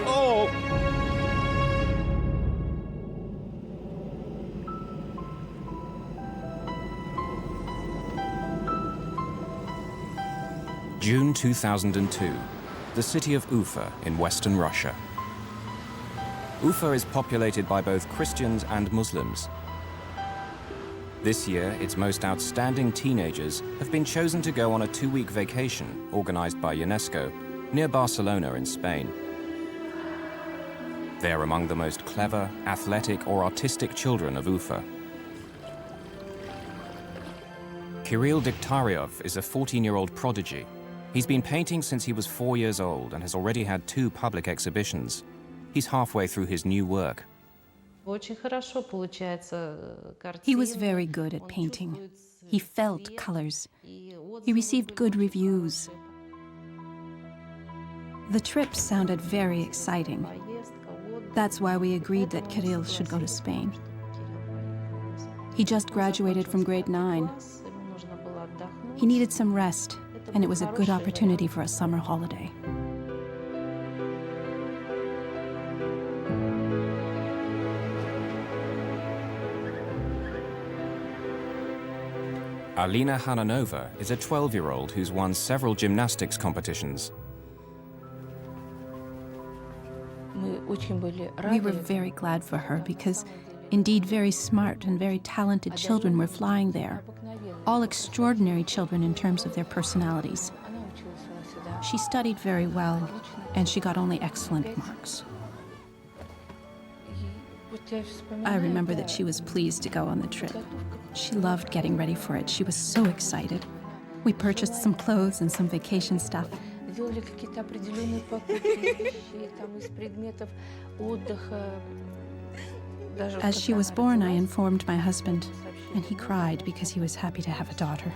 Oh! June 2002, the city of Ufa in western Russia. Ufa is populated by both Christians and Muslims. This year, its most outstanding teenagers have been chosen to go on a 2-week vacation organized by UNESCO near Barcelona in Spain. They are among the most clever, athletic, or artistic children of Ufa. Kirill Diktaryov is a 14-year-old prodigy. He's been painting since he was 4 years old and has already had 2 public exhibitions. He's halfway through his new work. He was very good at painting. He felt colors. He received good reviews. The trip sounded very exciting. That's why we agreed that Kirill should go to Spain. He just graduated from grade 9. He needed some rest, and it was a good opportunity for a summer holiday. Alina Hananova is a 12-year-old who's won several gymnastics competitions. We were very glad for her because, indeed, very smart and very talented children were flying there. All extraordinary children in terms of their personalities. She studied very well, and she got only excellent marks. I remember that she was pleased to go on the trip. She loved getting ready for it. She was so excited. We purchased some clothes and some vacation stuff. As she was born, I informed my husband, and he cried because he was happy to have a daughter.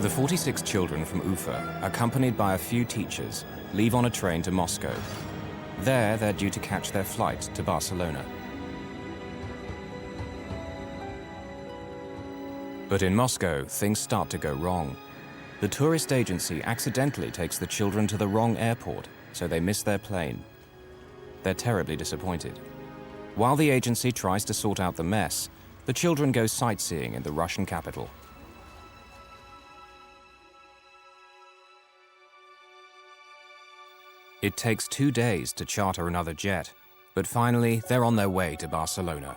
The 46 children from Ufa, accompanied by a few teachers, leave on a train to Moscow. There, they're due to catch their flight to Barcelona. But in Moscow, things start to go wrong. The tourist agency accidentally takes the children to the wrong airport, so they miss their plane. They're terribly disappointed. While the agency tries to sort out the mess, the children go sightseeing in the Russian capital. It takes 2 days to charter another jet, but finally they're on their way to Barcelona.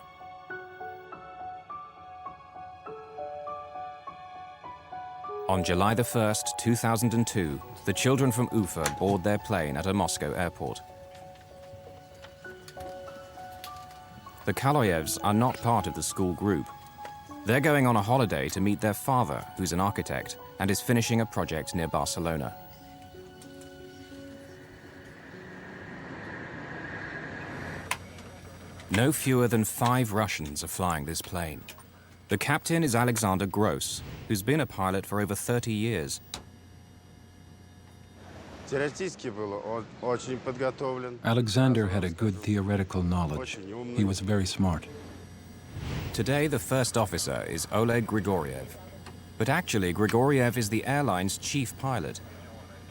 On July the 1st, 2002, the children from Ufa board their plane at a Moscow airport. The Kaloyevs are not part of the school group. They're going on a holiday to meet their father, who's an architect, and is finishing a project near Barcelona. No fewer than 5 Russians are flying this plane. The captain is Alexander Gross, who's been a pilot for over 30 years. Alexander had a good theoretical knowledge. He was very smart. Today, the first officer is Oleg Grigoriev. But actually, Grigoriev is the airline's chief pilot.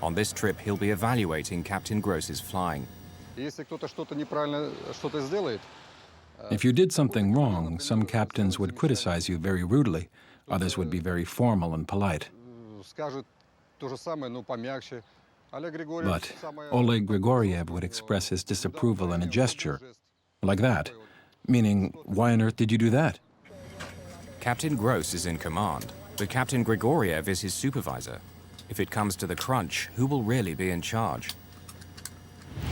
On this trip, he'll be evaluating Captain Gross's flying. If you did something wrong, some captains would criticize you very rudely. Others would be very formal and polite. But Oleg Grigoriev would express his disapproval in a gesture, like that, meaning, why on earth did you do that? Captain Gross is in command, but Captain Grigoriev is his supervisor. If it comes to the crunch, who will really be in charge?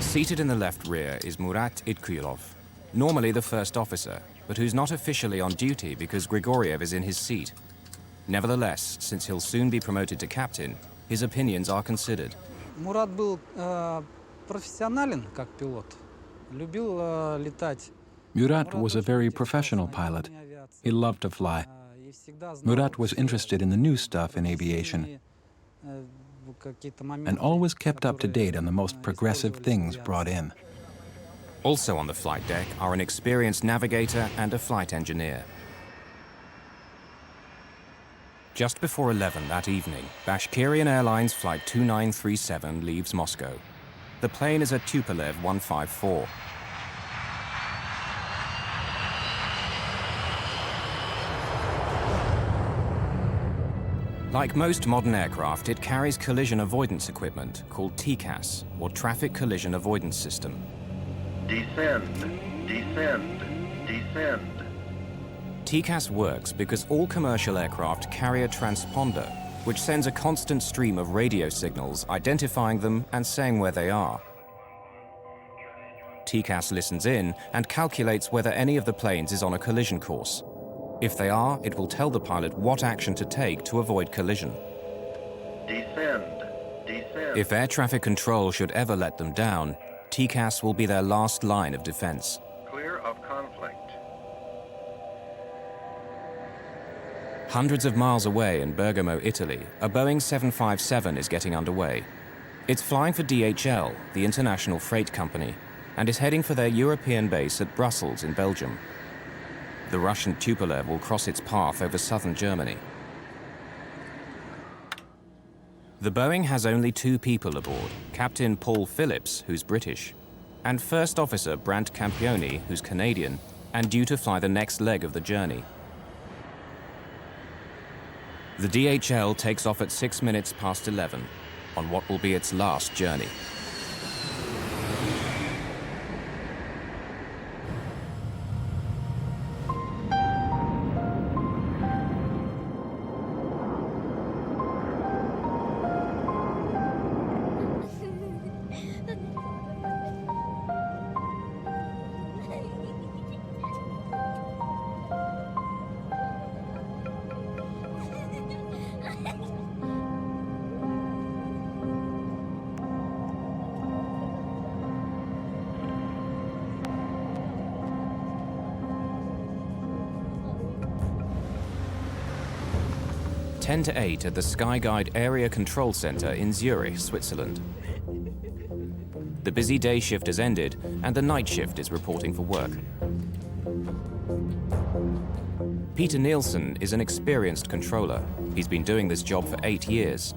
Seated in the left rear is Murat Itkuyilov, normally the first officer, but who's not officially on duty because Grigoriev is in his seat. Nevertheless, since he'll soon be promoted to captain, his opinions are considered. Murat был профессионален как пилот. Любил летать. Murat was a very professional pilot. He loved to fly. Murat was interested in the new stuff in aviation and always kept up to date on the most progressive things brought in. Also on the flight deck are an experienced navigator and a flight engineer. Just before 11 that evening, Bashkirian Airlines Flight 2937 leaves Moscow. The plane is a Tupolev 154. Like most modern aircraft, it carries collision avoidance equipment called TCAS, or Traffic Collision Avoidance System. Descend, descend, descend. TCAS works because all commercial aircraft carry a transponder, which sends a constant stream of radio signals identifying them and saying where they are. TCAS listens in and calculates whether any of the planes is on a collision course. If they are, it will tell the pilot what action to take to avoid collision. Descend, descend. If air traffic control should ever let them down, TCAS will be their last line of defense. Clear of conflict. Hundreds of miles away in Bergamo, Italy, a Boeing 757 is getting underway. It's flying for DHL, the international freight company, and is heading for their European base at Brussels in Belgium. The Russian Tupolev will cross its path over southern Germany. The Boeing has only 2 people aboard, Captain Paul Phillips, who's British, and First Officer Brant Campioni, who's Canadian, and due to fly the next leg of the journey. The DHL takes off at 6 minutes past 11 on what will be its last journey. 10 to 8 at the Skyguide Area Control Center in Zurich, Switzerland. The busy day shift has ended and the night shift is reporting for work. Peter Nielsen is an experienced controller. He's been doing this job for 8 years.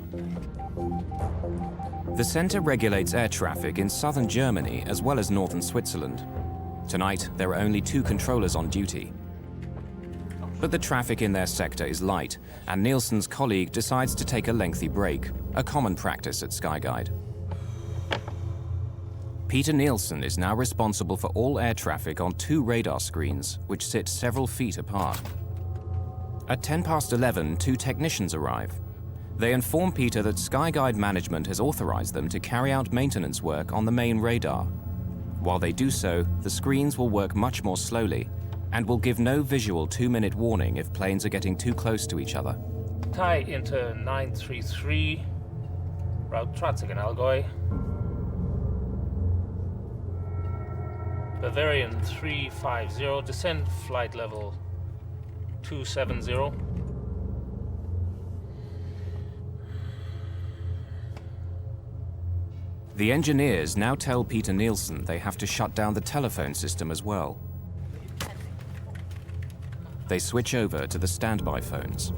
The center regulates air traffic in southern Germany as well as northern Switzerland. Tonight, there are only 2 controllers on duty. But the traffic in their sector is light, and Nielsen's colleague decides to take a lengthy break, a common practice at Skyguide. Peter Nielsen is now responsible for all air traffic on 2 radar screens, which sit several feet apart. At 11:10, 2 technicians arrive. They inform Peter that Skyguide management has authorized them to carry out maintenance work on the main radar. While they do so, the screens will work much more slowly and will give no visual 2-minute warning if planes are getting too close to each other. Thai Inter 933, route Trotzig in Allgäu. Bavarian 350, descend flight level 270. The engineers now tell Peter Nielsen they have to shut down the telephone system as well. They switch over to the standby phones.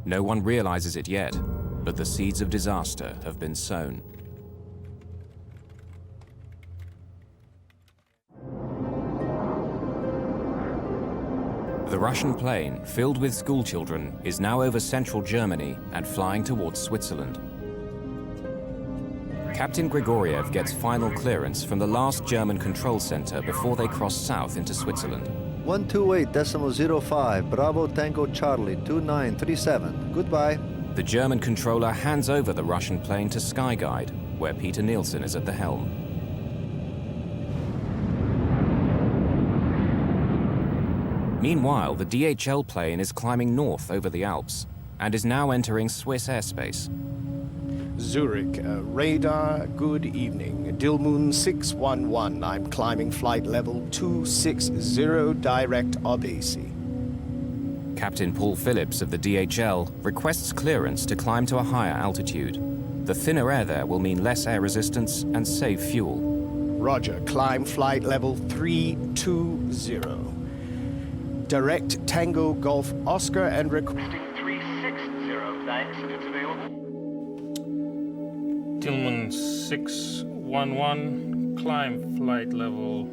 No one realizes it yet, but the seeds of disaster have been sown. The Russian plane, filled with schoolchildren, is now over central Germany and flying towards Switzerland. Captain Grigoriev gets final clearance from the last German control center before they cross south into Switzerland. 128.05, Bravo Tango Charlie, 2937. Goodbye. The German controller hands over the Russian plane to Skyguide, where Peter Nielsen is at the helm. Meanwhile, the DHL plane is climbing north over the Alps and is now entering Swiss airspace. Zurich, radar, good evening. Dilmun 611, I'm climbing flight level 260, direct Obasi. Captain Paul Phillips of the DHL requests clearance to climb to a higher altitude. The thinner air there will mean less air resistance and save fuel. Roger, climb flight level 320. Direct Tango Golf Oscar and requesting 360, thanks, it's available. Tillman 611, climb flight level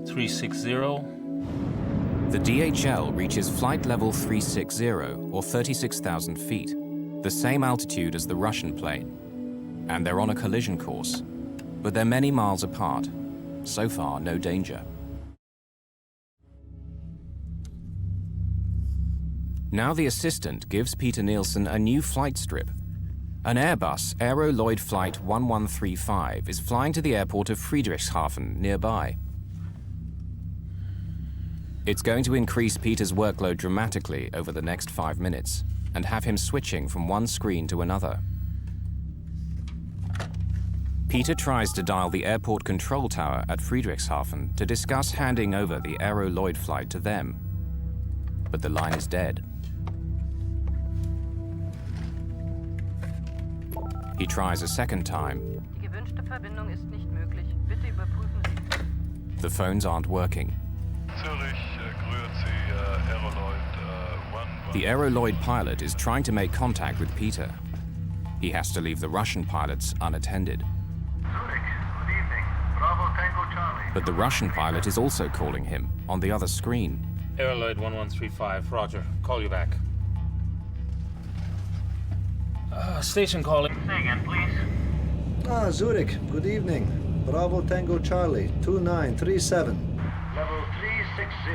360. The DHL reaches flight level 360, or 36,000 feet, the same altitude as the Russian plane. And they're on a collision course, but they're many miles apart. So far, no danger. Now the assistant gives Peter Nielsen a new flight strip. An Airbus Aero Lloyd Flight 1135 is flying to the airport of Friedrichshafen nearby. It's going to increase Peter's workload dramatically over the next 5 minutes and have him switching from one screen to another. Peter tries to dial the airport control tower at Friedrichshafen to discuss handing over the Aero Lloyd flight to them, but the line is dead. He tries a second time. The phones aren't working. The Aero Lloyd pilot is trying to make contact with Peter. He has to leave the Russian pilots unattended. But the Russian pilot is also calling him on the other screen. Aero Lloyd 1135, roger. Call you back. Station calling. Say again, please. Zurich, good evening. Bravo Tango Charlie, 2937. Level 360.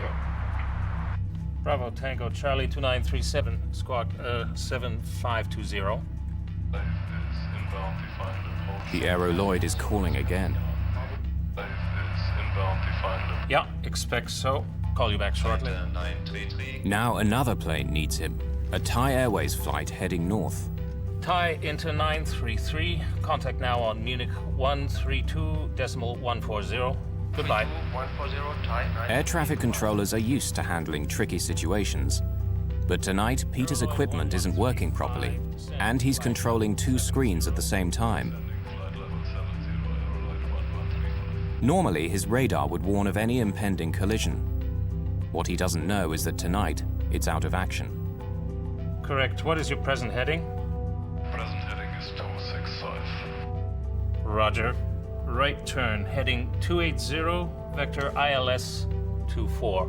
Bravo Tango Charlie 2937, squad 7520. The Aero Lloyd is calling again. Yeah, expect so. Call you back shortly. Now another plane needs him. A Thai Airways flight heading north. Thai Inter 933, contact now on Munich 132.140. Goodbye. Air traffic controllers are used to handling tricky situations. But tonight, Peter's equipment isn't working properly, and he's controlling two screens at the same time. Normally, his radar would warn of any impending collision. What he doesn't know is that tonight, it's out of action. Correct. What is your present heading? Present heading is 265. Roger. Right turn, heading 280, vector ILS 24.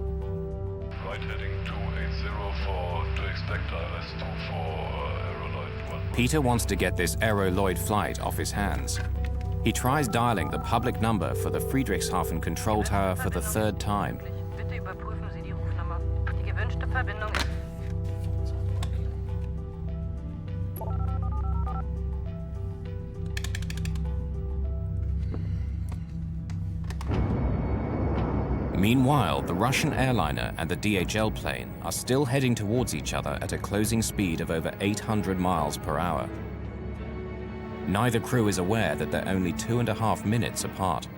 Right heading 2804, to expect ILS 24, Aerolite 1. Peter wants to get this Aeroloid flight off his hands. He tries dialing the public number for the Friedrichshafen control tower for the third time. Meanwhile, the Russian airliner and the DHL plane are still heading towards each other at a closing speed of over 800 miles per hour. Neither crew is aware that they're only 2.5 minutes apart.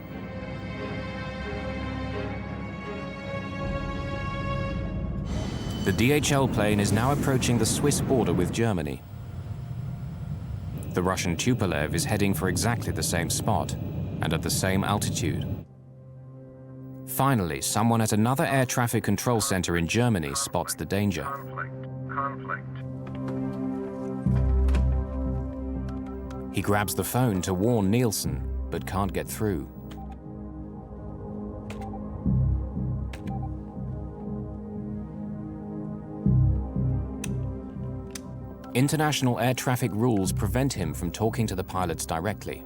The DHL plane is now approaching the Swiss border with Germany. The Russian Tupolev is heading for exactly the same spot and at the same altitude. Finally, someone at another air traffic control center in Germany spots the danger. He grabs the phone to warn Nielsen, but can't get through. International air traffic rules prevent him from talking to the pilots directly.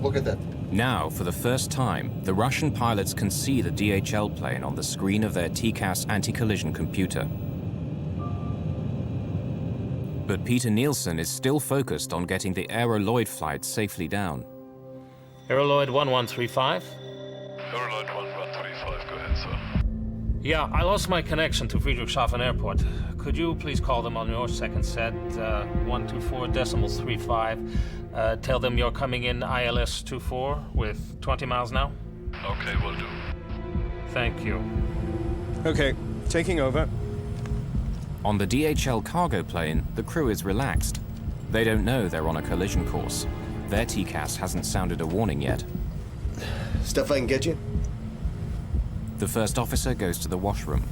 Look at that. Now, for the first time, the Russian pilots can see the DHL plane on the screen of their TCAS anti-collision computer. But Peter Nielsen is still focused on getting the Aeroloid flight safely down. Aeroloid 1135? Aerolite 1135, go ahead, sir. Yeah, I lost my connection to Friedrichshafen Airport. Could you please call them on your second set, 124.35. Tell them you're coming in ILS 24 with 20 miles now? Okay, will do. Thank you. Okay, taking over. On the DHL cargo plane, the crew is relaxed. They don't know they're on a collision course. Their TCAS hasn't sounded a warning yet. Stuff I can get you? The first officer goes to the washroom.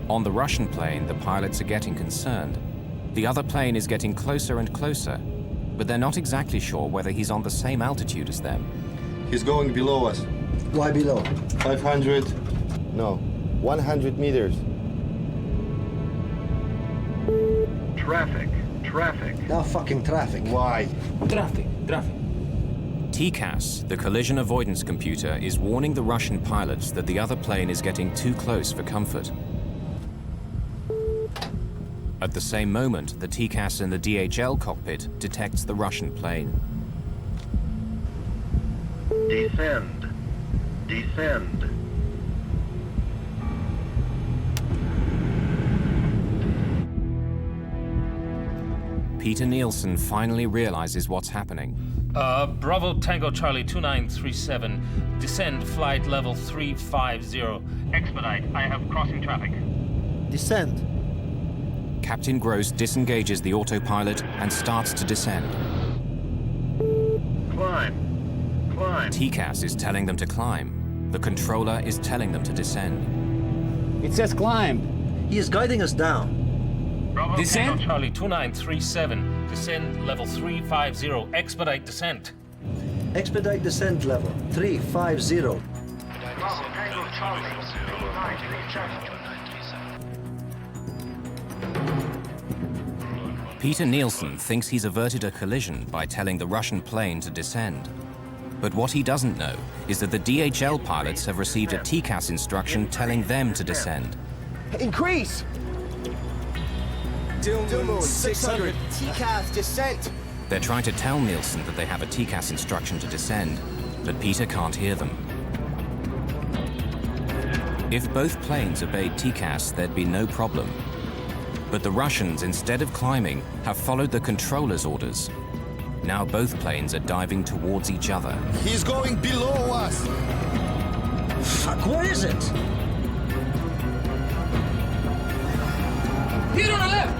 On the Russian plane, the pilots are getting concerned. The other plane is getting closer and closer, but they're not exactly sure whether he's on the same altitude as them. He's going below us. Why below? 500. No, 100 meters. Traffic. Now fucking traffic. Why? Traffic. TCAS, the collision avoidance computer, is warning the Russian pilots that the other plane is getting too close for comfort. At the same moment, the TCAS in the DHL cockpit detects the Russian plane. Descend. Peter Nielsen finally realizes what's happening. Bravo Tango Charlie 2937, descend flight level 350. Expedite, I have crossing traffic. Descend. Captain Gross disengages the autopilot and starts to descend. Climb. TCAS is telling them to climb. The controller is telling them to descend. It says climb. He is guiding us down. Bravo Descend? Tango Charlie 2937, descend level 350, expedite descent. Expedite descent level 350. Peter Nielsen thinks he's averted a collision by telling the Russian plane to descend. But what he doesn't know is that the DHL pilots have received a TCAS instruction telling them to descend. Increase! Dilmoon 600. TCAS descent. They're trying to tell Nielsen that they have a TCAS instruction to descend, but Peter can't hear them. If both planes obeyed TCAS, there'd be no problem. But the Russians, instead of climbing, have followed the controller's orders. Now both planes are diving towards each other. He's going below us. Fuck, what is it? Here on the left!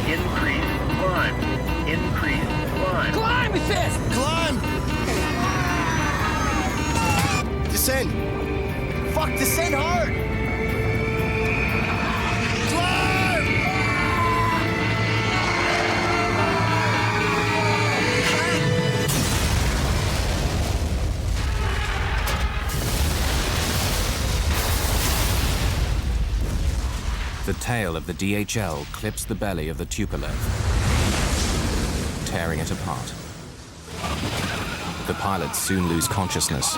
Increase climb. Increase climb. Climb, it says! Climb! Descend! Fuck, descend hard! Climb! The tail of the DHL clips the belly of the Tupolev, tearing it apart. The pilots soon lose consciousness.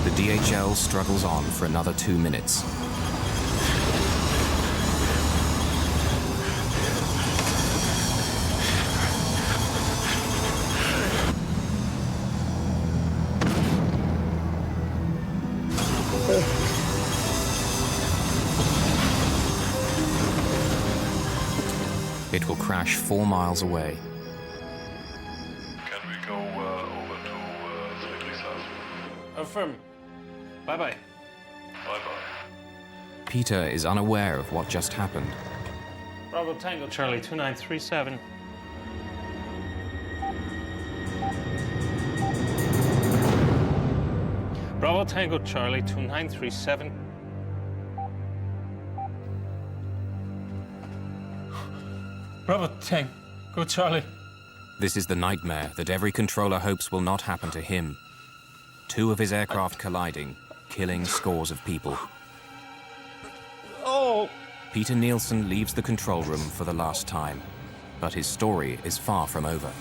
The DHL struggles on for another 2 minutes. It will crash 4 miles away. Can we go over to 337? Affirm. Bye-bye. Bye-bye. Peter is unaware of what just happened. Bravo Tango Charlie 2937. Bravo Tango Charlie 2937. Bravo Tango Charlie. This is the nightmare that every controller hopes will not happen to him. 2 of his aircraft colliding, killing scores of people. Oh! Peter Nielsen leaves the control room for the last time, but his story is far from over.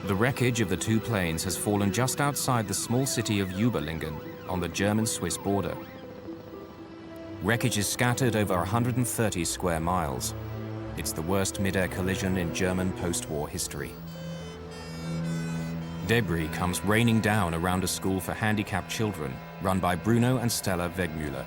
The wreckage of the 2 planes has fallen just outside the small city of Überlingen on the German-Swiss border. Wreckage is scattered over 130 square miles. It's the worst mid-air collision in German post-war history. Debris comes raining down around a school for handicapped children run by Bruno and Stella Wegmüller.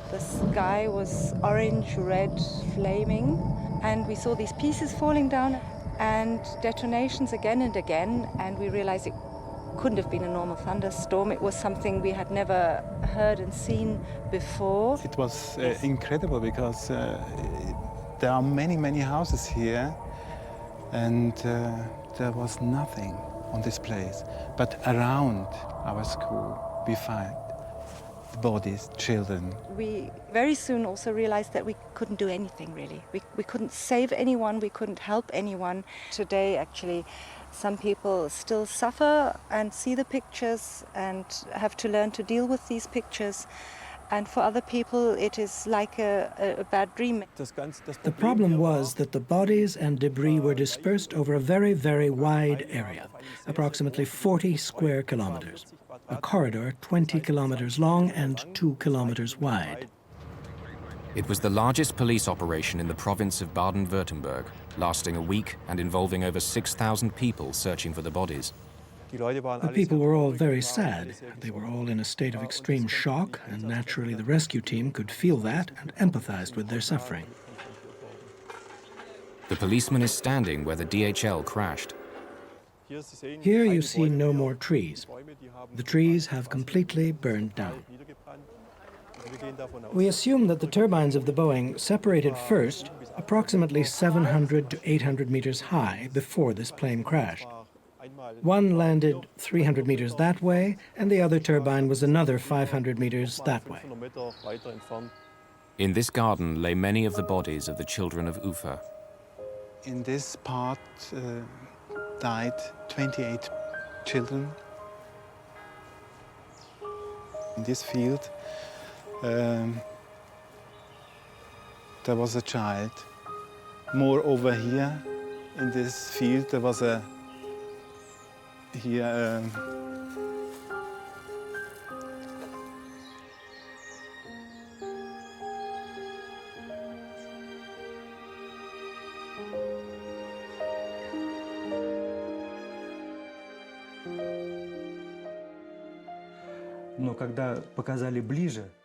The sky was orange, red, flaming, and we saw these pieces falling down and detonations again and again, and we realized it couldn't have been a normal thunderstorm. It was something we had never heard and seen before. It was incredible because there are many, many houses here, and there was nothing on this place. But around our school, we find bodies, children. We very soon also realized that we couldn't do anything, really. We couldn't save anyone, we couldn't help anyone. Today, actually, some people still suffer and see the pictures and have to learn to deal with these pictures. And for other people, it is like a bad dream. The problem was that the bodies and debris were dispersed over a very, very wide area, approximately 40 square kilometers. A corridor 20 kilometers long and 2 kilometers wide. It was the largest police operation in the province of Baden-Württemberg, lasting a week and involving over 6,000 people searching for the bodies. The people were all very sad. They were all in a state of extreme shock, and naturally the rescue team could feel that and empathized with their suffering. The policeman is standing where the DHL crashed. Here you see no more trees. The trees have completely burned down. We assume that the turbines of the Boeing separated first, approximately 700 to 800 meters high before this plane crashed. One landed 300 meters that way, and the other turbine was another 500 meters that way. In this garden lay many of the bodies of the children of Ufa. In this part died 28 children. In this field, there was a child. More over here, in this field, there was a here.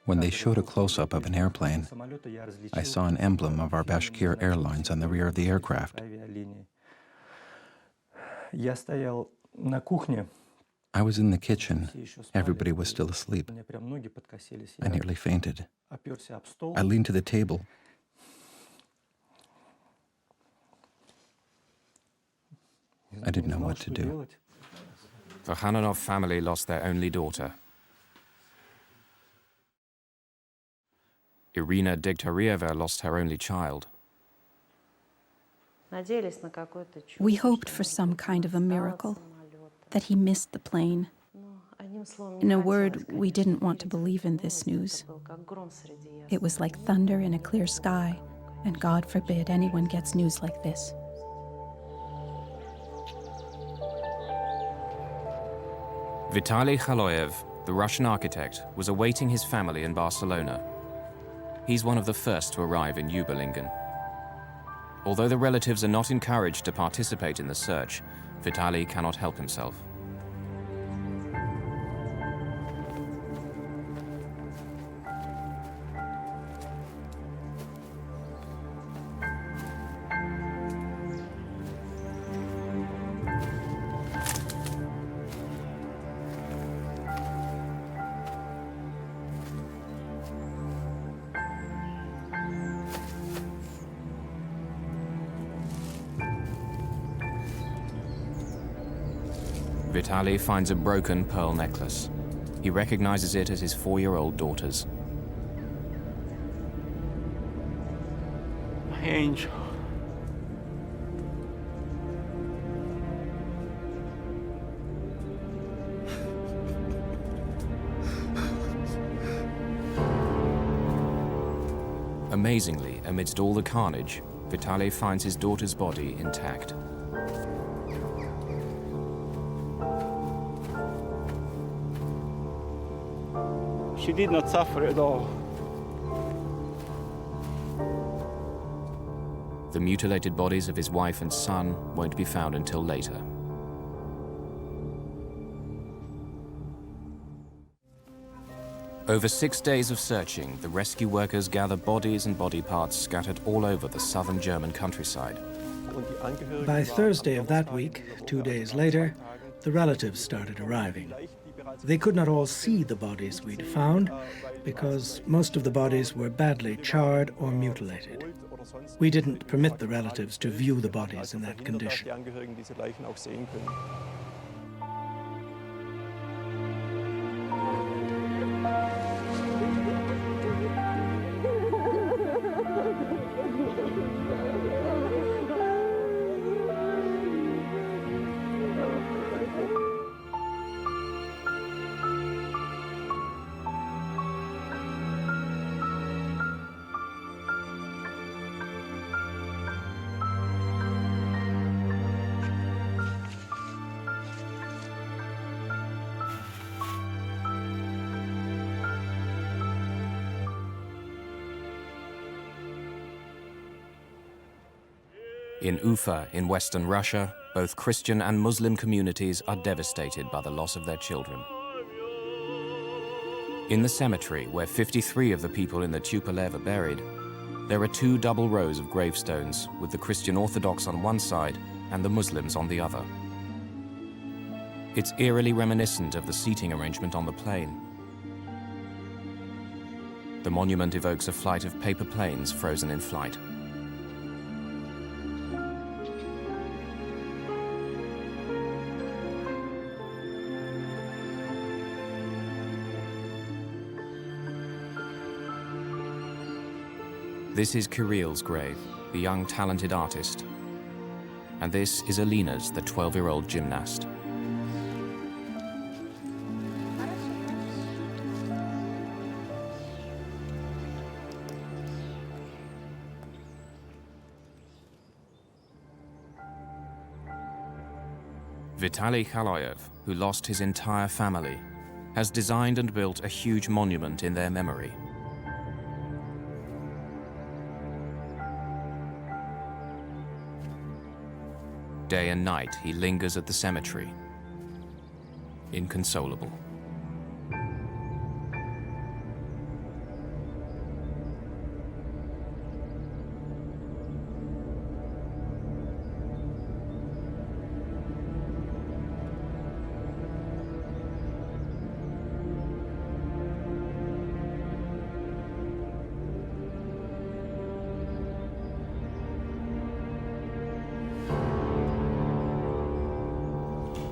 When they showed a close-up of an airplane, I saw an emblem of our Bashkir Airlines on the rear of the aircraft. I was in the kitchen. Everybody was still asleep. I nearly fainted. I leaned to the table. I didn't know what to do. The Hananov family lost their only daughter. Irina Degtyaryeva lost her only child. We hoped for some kind of a miracle, that he missed the plane. In a word, we didn't want to believe in this news. It was like thunder in a clear sky, and God forbid anyone gets news like this. Vitaly Khaloyev, the Russian architect, was awaiting his family in Barcelona. He's one of the first to arrive in Überlingen. Although the relatives are not encouraged to participate in the search, Vitaly cannot help himself. Vitaly finds a broken pearl necklace. He recognizes it as his 4-year-old daughter's. My angel. Amazingly, amidst all the carnage, Vitaly finds his daughter's body intact. She did not suffer at all. The mutilated bodies of his wife and son won't be found until later. Over 6 days of searching, the rescue workers gather bodies and body parts scattered all over the southern German countryside. By Thursday of that week, 2 days later, the relatives started arriving. They could not all see the bodies we'd found because most of the bodies were badly charred or mutilated. We didn't permit the relatives to view the bodies in that condition. In Ufa, in western Russia, both Christian and Muslim communities are devastated by the loss of their children. In the cemetery, where 53 of the people in the Tupolev are buried, there are 2 double rows of gravestones, with the Christian Orthodox on one side and the Muslims on the other. It's eerily reminiscent of the seating arrangement on the plane. The monument evokes a flight of paper planes frozen in flight. This is Kirill's grave, the young talented artist. And this is Alina's, the 12-year-old gymnast. Vitaly Khaloyev, who lost his entire family, has designed and built a huge monument in their memory. Day and night, he lingers at the cemetery, inconsolable.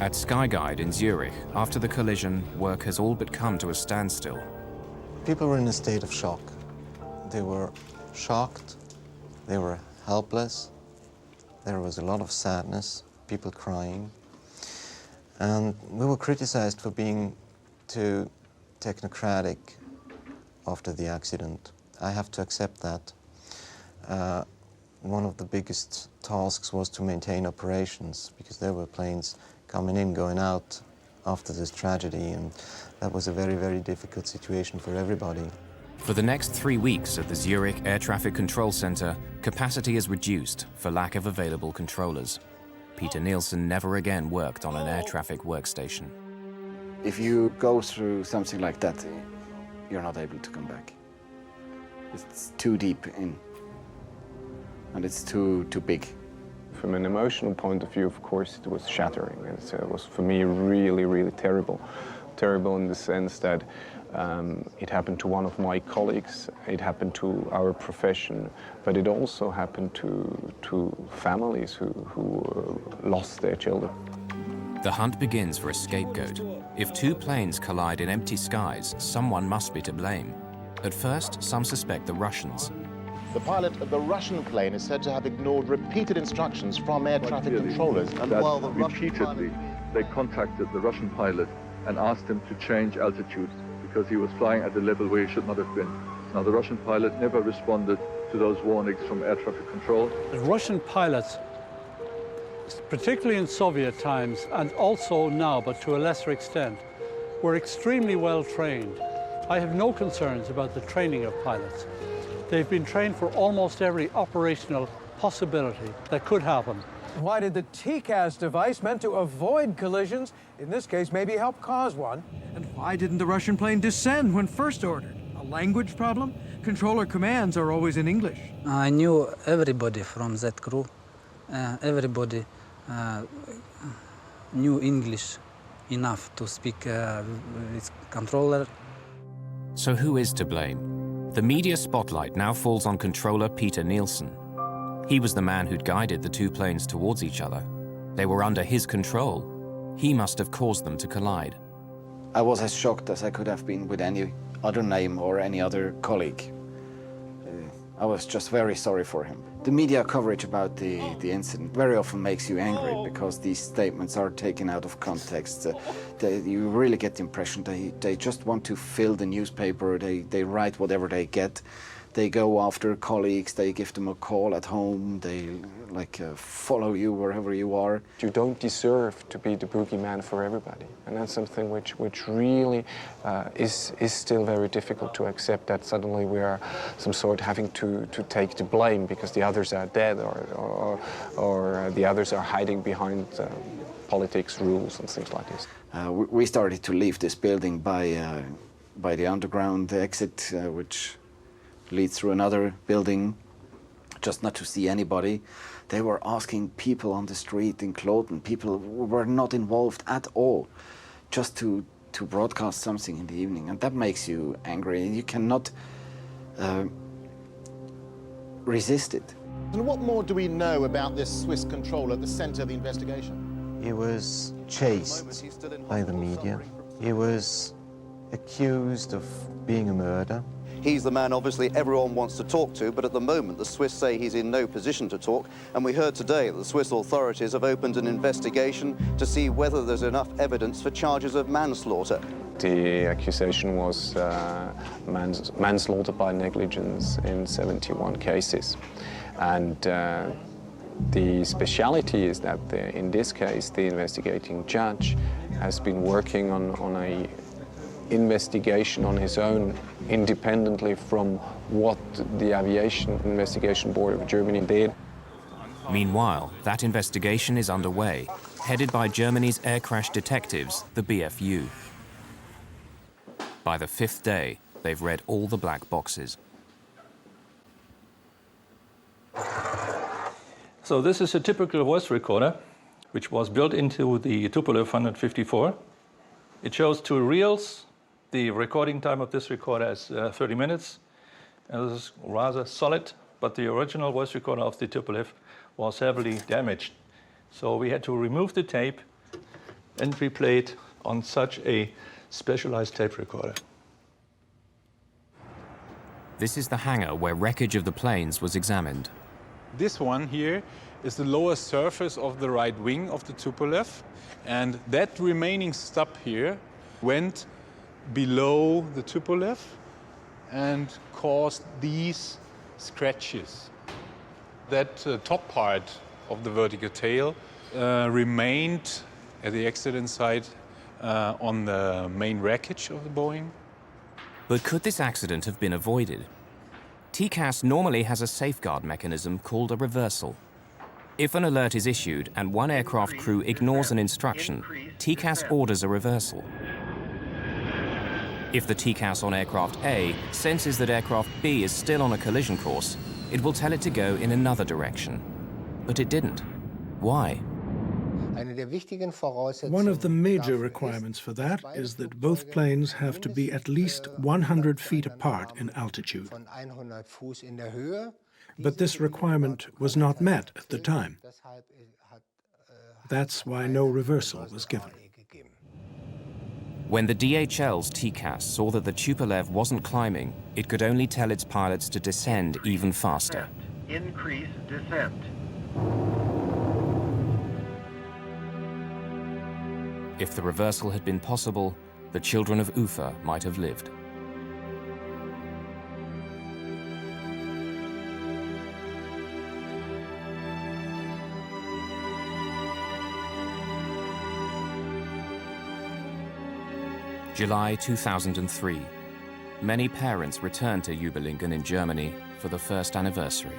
At Skyguide in Zurich, after the collision, work has all but come to a standstill. People were in a state of shock. They were shocked, they were helpless, there was a lot of sadness, people crying. And we were criticized for being too technocratic after the accident. I have to accept that. One of the biggest tasks was to maintain operations, because there were planes coming in, going out after this tragedy, and that was a very, very difficult situation for everybody. For the next 3 weeks at the Zurich Air Traffic Control Center, capacity is reduced for lack of available controllers. Peter Nielsen never again worked on an air traffic workstation. If you go through something like that, you're not able to come back. It's too deep in, and it's too big. From an emotional point of view, of course, it was shattering. It was, for me, really, really terrible. Terrible in the sense that it happened to one of my colleagues, it happened to our profession, but it also happened to families who lost their children. The hunt begins for a scapegoat. If two planes collide in empty skies, someone must be to blame. At first, some suspect the Russians. The pilot of the Russian plane is said to have ignored repeated instructions from air traffic controllers. And while the repeatedly, they contacted the Russian pilot and asked him to change altitude because he was flying at a level where he should not have been. Now, the Russian pilot never responded to those warnings from air traffic control. The Russian pilots, particularly in Soviet times and also now, but to a lesser extent, were extremely well trained. I have no concerns about the training of pilots. They've been trained for almost every operational possibility that could happen. Why did the TCAS device meant to avoid collisions, in this case maybe help cause one? And why didn't the Russian plane descend when first ordered? A language problem? Controller commands are always in English. I knew everybody from that crew. Everybody knew English enough to speak with controller. So who is to blame? The media spotlight now falls on controller Peter Nielsen. He was the man who'd guided the two planes towards each other. They were under his control. He must have caused them to collide. I was as shocked as I could have been with any other name or any other colleague. I was just very sorry for him. The media coverage about the incident very often makes you angry because these statements are taken out of context. You really get the impression they just want to fill the newspaper, they write whatever they get. They go after colleagues, they give them a call at home, they follow you wherever you are. You don't deserve to be the boogeyman for everybody. And that's something which really is still very difficult to accept, that suddenly we are some sort having to take the blame because the others are dead or the others are hiding behind politics, rules and things like this. We started to leave this building by the underground exit, which leads through another building, just not to see anybody. They were asking people on the street in Kloten, people who were not involved at all, just to broadcast something in the evening. And that makes you angry, and you cannot resist it. And what more do we know about this Swiss controller at the center of the investigation? He was chased by the media. He was accused of being a murderer. He's the man, obviously, everyone wants to talk to, but at the moment, the Swiss say he's in no position to talk. And we heard today that the Swiss authorities have opened an investigation to see whether there's enough evidence for charges of manslaughter. The accusation was manslaughter by negligence in 71 cases. And The speciality is that in this case, the investigating judge has been working on a investigation on his own, independently from what the Aviation Investigation Board of Germany did. Meanwhile, that investigation is underway, headed by Germany's air crash detectives, the BFU. By the 5th day, they've read all the black boxes. So this is a typical voice recorder, which was built into the Tupolev 154. It shows 2 reels. The recording time of this recorder is 30 minutes. And this is rather solid, but the original voice recorder of the Tupolev was heavily damaged. So we had to remove the tape and replay it on such a specialized tape recorder. This is the hangar where wreckage of the planes was examined. This one here is the lower surface of the right wing of the Tupolev, and that remaining stub here went below the Tupolev and caused these scratches. That top part of the vertical tail remained at the accident site on the main wreckage of the Boeing. But could this accident have been avoided? TCAS normally has a safeguard mechanism called a reversal. If an alert is issued and one aircraft crew ignores an instruction, TCAS orders a reversal. If the TCAS on aircraft A senses that aircraft B is still on a collision course, it will tell it to go in another direction. But it didn't. Why? One of the major requirements for that is that both planes have to be at least 100 feet apart in altitude. But this requirement was not met at the time. That's why no reversal was given. When the DHL's TCAS saw that the Tupolev wasn't climbing, it could only tell its pilots to descend even faster. Increase descent. If the reversal had been possible, the children of Ufa might have lived. July 2003. Many parents returned to Übelingen in Germany for the first anniversary.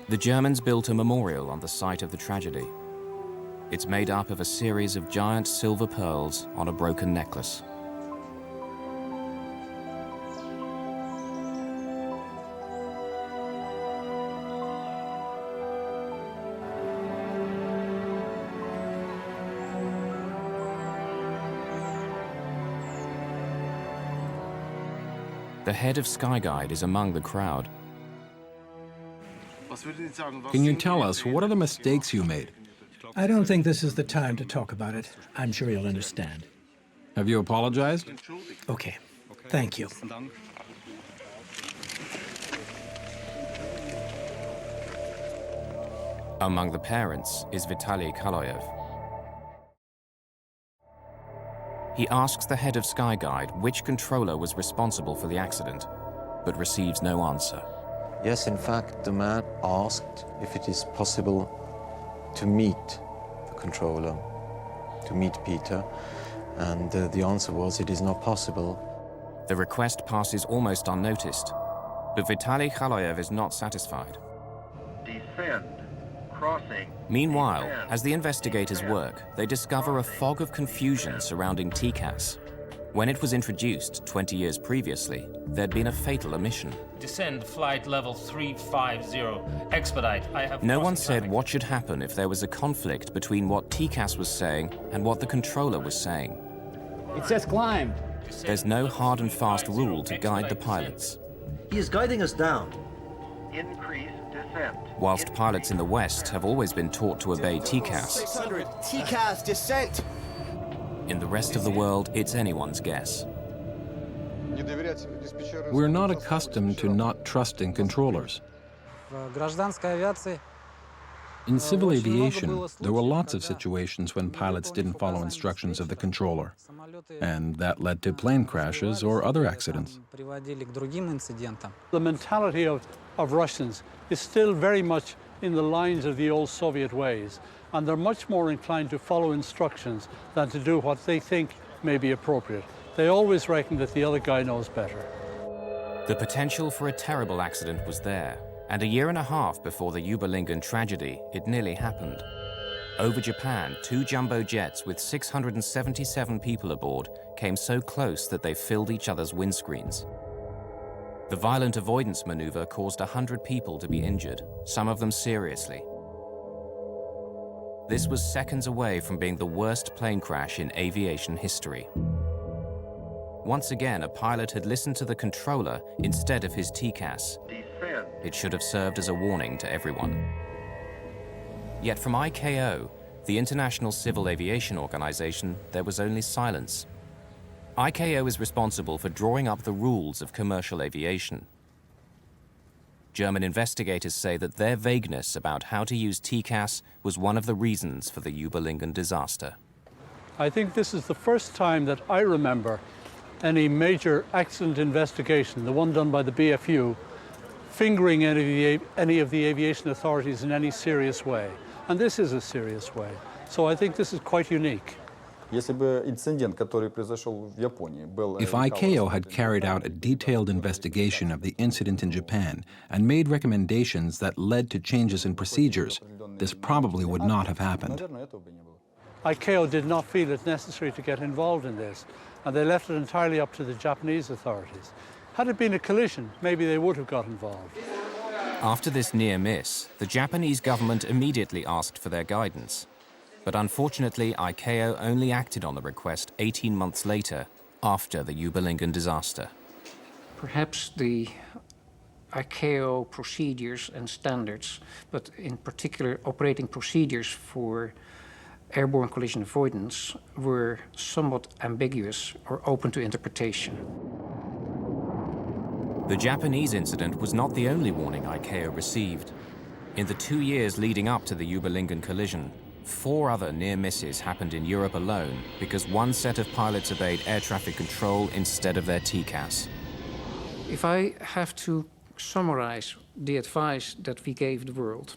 The Germans built a memorial on the site of the tragedy. It's made up of a series of giant silver pearls on a broken necklace. The head of Skyguide is among the crowd. Can you tell us, what are the mistakes you made? I don't think this is the time to talk about it. I'm sure you'll understand. Have you apologized? Okay. Thank you. Among the parents is Vitaly Kaloyev. He asks the head of Skyguide which controller was responsible for the accident, but receives no answer. Yes, in fact, the man asked if it is possible to meet the controller, to meet Peter, and the answer was it is not possible. The request passes almost unnoticed, but Vitaly Kaloyev is not satisfied. Descend. Crossing. Meanwhile, as the investigators work, they discover a fog of confusion surrounding TCAS. When it was introduced 20 years previously, there'd been a fatal omission. Descend flight level 350. Expedite. I have. No one said what should happen if there was a conflict between what TCAS was saying and what the controller was saying. It says climb. There's no hard and fast rule to guide the pilots. He is guiding us down. Increase descent. Whilst pilots in the West have always been taught to obey TCAS, 600. TCAS descent. in the rest of the world, it's anyone's guess. We're not accustomed to not trusting controllers. In civil aviation, there were lots of situations when pilots didn't follow instructions of the controller, and that led to plane crashes or other accidents. The mentality of Russians is still very much in the lines of the old Soviet ways, and they're much more inclined to follow instructions than to do what they think may be appropriate. They always reckon that the other guy knows better. The potential for a terrible accident was there, and a year and a half before the Überlingen tragedy, it nearly happened. Over Japan, 2 jumbo jets with 677 people aboard came so close that they filled each other's windscreens. The violent avoidance maneuver caused 100 people to be injured, some of them seriously. This was seconds away from being the worst plane crash in aviation history. Once again, a pilot had listened to the controller instead of his TCAS. Descend. It should have served as a warning to everyone. Yet from ICAO, the International Civil Aviation Organization, there was only silence. ICAO is responsible for drawing up the rules of commercial aviation. German investigators say that their vagueness about how to use TCAS was one of the reasons for the Überlingen disaster. I think this is the first time that I remember any major accident investigation, the one done by the BFU, fingering any of the aviation authorities in any serious way. And this is a serious way. So I think this is quite unique. If ICAO had carried out a detailed investigation of the incident in Japan and made recommendations that led to changes in procedures, this probably would not have happened. ICAO did not feel it necessary to get involved in this, and they left it entirely up to the Japanese authorities. Had it been a collision, maybe they would have got involved. After this near miss, the Japanese government immediately asked for their guidance. But unfortunately, ICAO only acted on the request 18 months later, after the Überlingen disaster. Perhaps the ICAO procedures and standards, but in particular operating procedures for airborne collision avoidance, were somewhat ambiguous or open to interpretation. The Japanese incident was not the only warning ICAO received. In the 2 years leading up to the Überlingen collision, 4 other near misses happened in Europe alone because one set of pilots obeyed air traffic control instead of their TCAS. If I have to summarize the advice that we gave the world,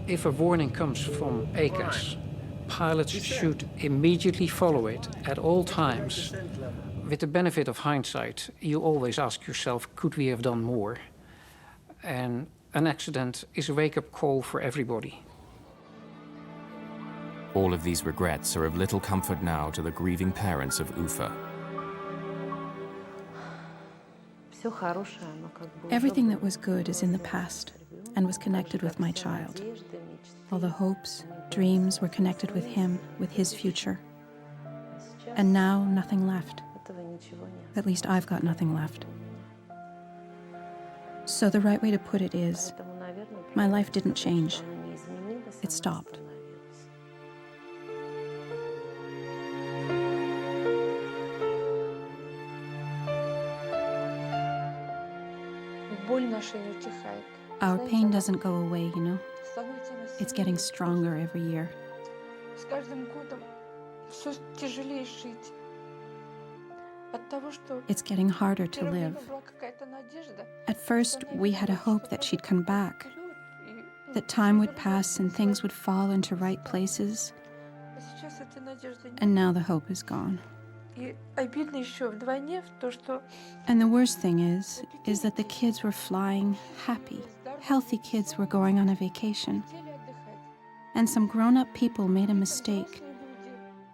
if a warning comes from ACAS, pilots should immediately follow it at all times. With the benefit of hindsight, you always ask yourself, could we have done more? And an accident is a wake-up call for everybody. All of these regrets are of little comfort now to the grieving parents of Ufa. Everything that was good is in the past and was connected with my child. All the hopes, dreams were connected with him, with his future. And now, nothing left. At least I've got nothing left. So the right way to put it is, my life didn't change. It stopped. Our pain doesn't go away, you know? It's getting stronger every year. It's getting harder to live. At first, we had a hope that she'd come back, that time would pass and things would fall into right places. And now the hope is gone. And the worst thing is that the kids were flying happy. Healthy kids were going on a vacation. And some grown-up people made a mistake,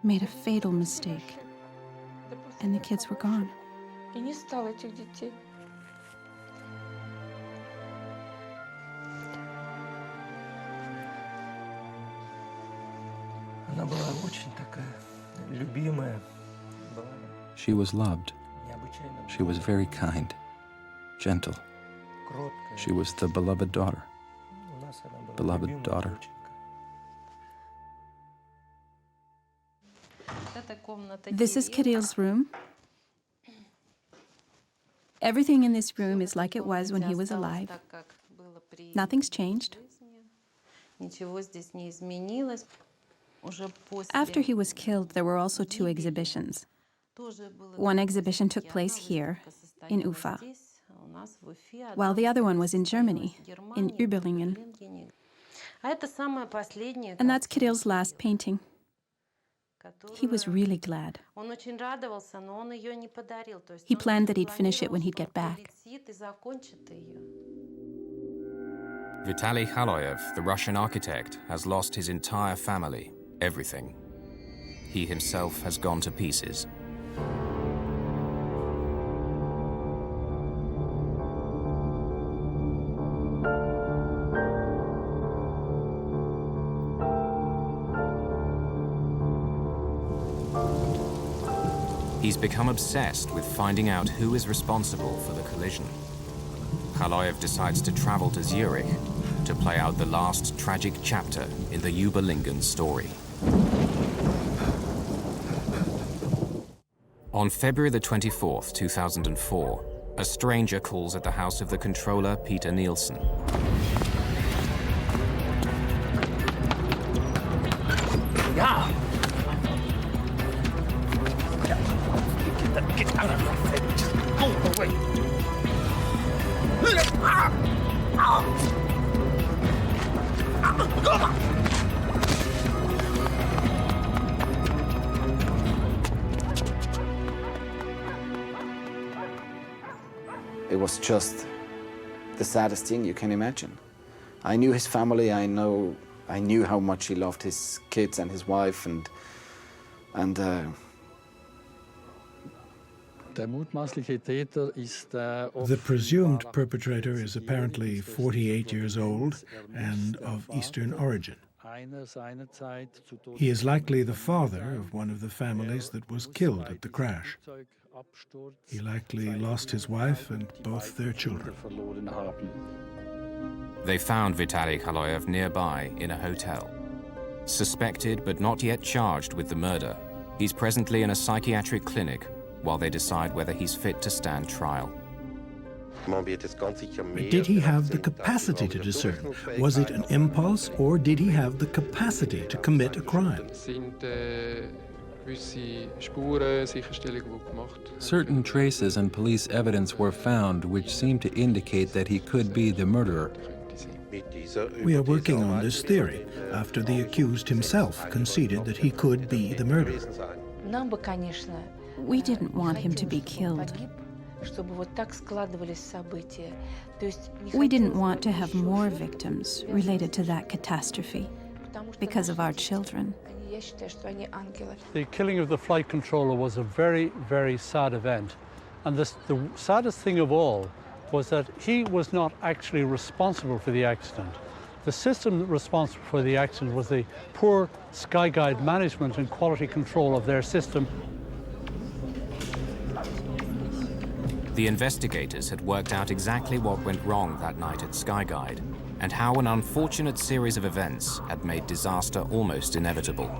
made a fatal mistake. And the kids were gone. She was loved. She was very kind, gentle. She was the beloved daughter. Beloved daughter. This is Kirill's room. Everything in this room is like it was when he was alive. Nothing's changed. After he was killed, there were also 2 exhibitions. One exhibition took place here, in Ufa, while the other one was in Germany, in Überlingen. And that's Kirill's last painting. He was really glad. He planned that he'd finish it when he'd get back. Vitaly Khaloyev, the Russian architect, has lost his entire family, everything. He himself has gone to pieces. He's become obsessed with finding out who is responsible for the collision. Khaloyev decides to travel to Zurich to play out the last tragic chapter in the Überlingen story. On February the 24th, 2004, a stranger calls at the house of the controller, Peter Nielsen. Ja! Get out of my face! Just go away! It was just the saddest thing you can imagine. I knew his family. I knew how much he loved his kids and his wife, and The presumed perpetrator is apparently 48 years old and of Eastern origin. He is likely the father of one of the families that was killed at the crash. He likely lost his wife and both their children. They found Vitaly Khaloyev nearby in a hotel. Suspected but not yet charged with the murder, he's presently in a psychiatric clinic while they decide whether he's fit to stand trial. Did he have the capacity to discern? Was it an impulse, or did he have the capacity to commit a crime? Certain traces and police evidence were found which seemed to indicate that he could be the murderer. We are working on this theory after the accused himself conceded that he could be the murderer. We didn't want him to be killed. We didn't want to have more victims related to that catastrophe because of our children. The killing of the flight controller was a very, very sad event. And the saddest thing of all was that he was not actually responsible for the accident. The system responsible for the accident was the poor Skyguide management and quality control of their system. The investigators had worked out exactly what went wrong that night at Skyguide, and how an unfortunate series of events had made disaster almost inevitable.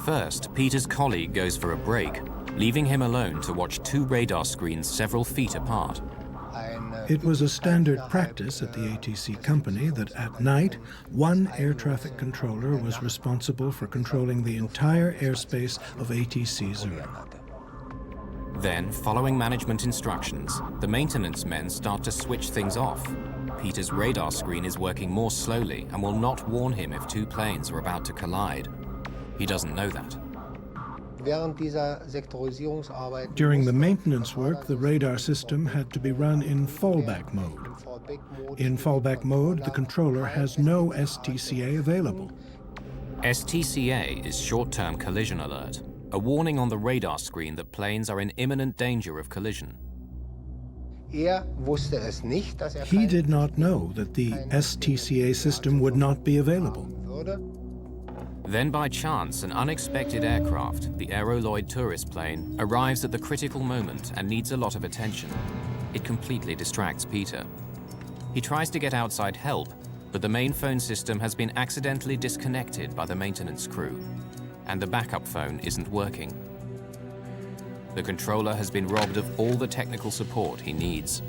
First, Peter's colleague goes for a break, leaving him alone to watch 2 radar screens several feet apart. It was a standard practice at the ATC company that at night, one air traffic controller was responsible for controlling the entire airspace of ATC Zurich. Then, following management instructions, the maintenance men start to switch things off. Peter's radar screen is working more slowly and will not warn him if 2 planes are about to collide. He doesn't know that. During the maintenance work, the radar system had to be run in fallback mode. In fallback mode, the controller has no STCA available. STCA is short-term collision alert, a warning on the radar screen that planes are in imminent danger of collision. He did not know that the STCA system would not be available. Then by chance, an unexpected aircraft, the Aeroloid tourist plane, arrives at the critical moment and needs a lot of attention. It completely distracts Peter. He tries to get outside help, but the main phone system has been accidentally disconnected by the maintenance crew, and the backup phone isn't working. The controller has been robbed of all the technical support he needs.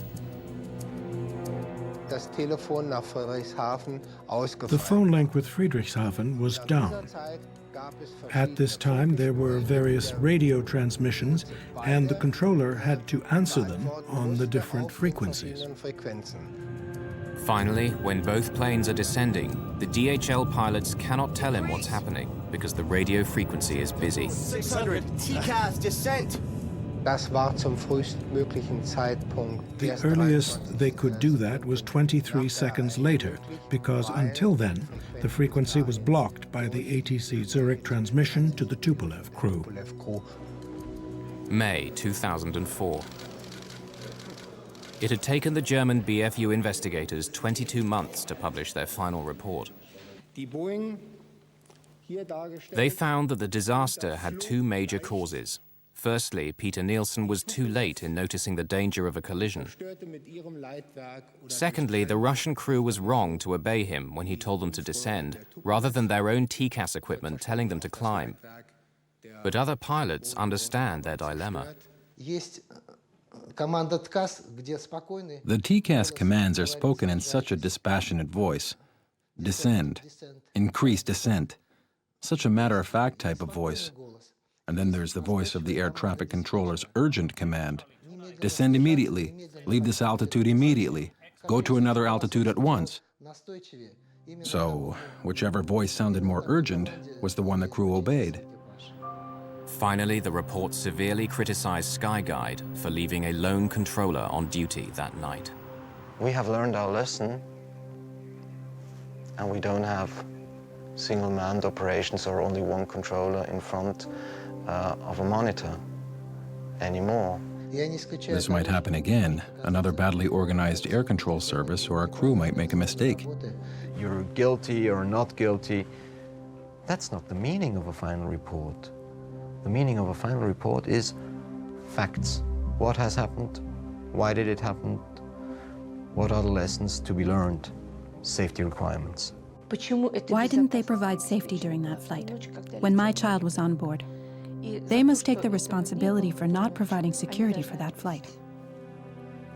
The phone link with Friedrichshafen was down. At this time, there were various radio transmissions, and the controller had to answer them on the different frequencies. Finally, when both planes are descending, the DHL pilots cannot tell him what's happening because the radio frequency is busy. 600, TCAS descent. The earliest they could do that was 23 seconds later, because until then, the frequency was blocked by the ATC Zurich transmission to the Tupolev crew. May 2004. It had taken the German BFU investigators 22 months to publish their final report. They found that the disaster had two major causes. Firstly, Peter Nielsen was too late in noticing the danger of a collision. Secondly, the Russian crew was wrong to obey him when he told them to descend, rather than their own TCAS equipment telling them to climb. But other pilots understand their dilemma. The TCAS commands are spoken in such a dispassionate voice. Descend, increase descent, such a matter-of-fact type of voice. And then there's the voice of the air traffic controller's urgent command. Descend immediately, leave this altitude immediately, go to another altitude at once. So, whichever voice sounded more urgent was the one the crew obeyed. Finally, the report severely criticized Skyguide for leaving a lone controller on duty that night. We have learned our lesson, and we don't have single-manned operations or only one controller in front of a monitor anymore. This might happen again. Another badly organized air control service or a crew might make a mistake. You're guilty or not guilty. That's not the meaning of a final report. The meaning of a final report is facts. What has happened? Why did it happen? What are the lessons to be learned? Safety requirements. Why didn't they provide safety during that flight, when my child was on board? They must take the responsibility for not providing security for that flight.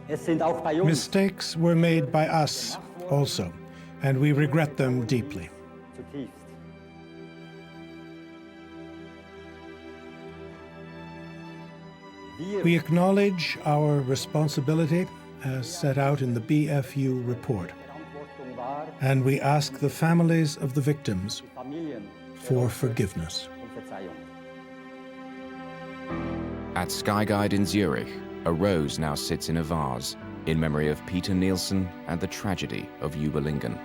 Mistakes were made by us also, and we regret them deeply. We acknowledge our responsibility as set out in the BFU report, and we ask the families of the victims for forgiveness. At Skyguide in Zurich, a rose now sits in a vase in memory of Peter Nielsen and the tragedy of Überlingen.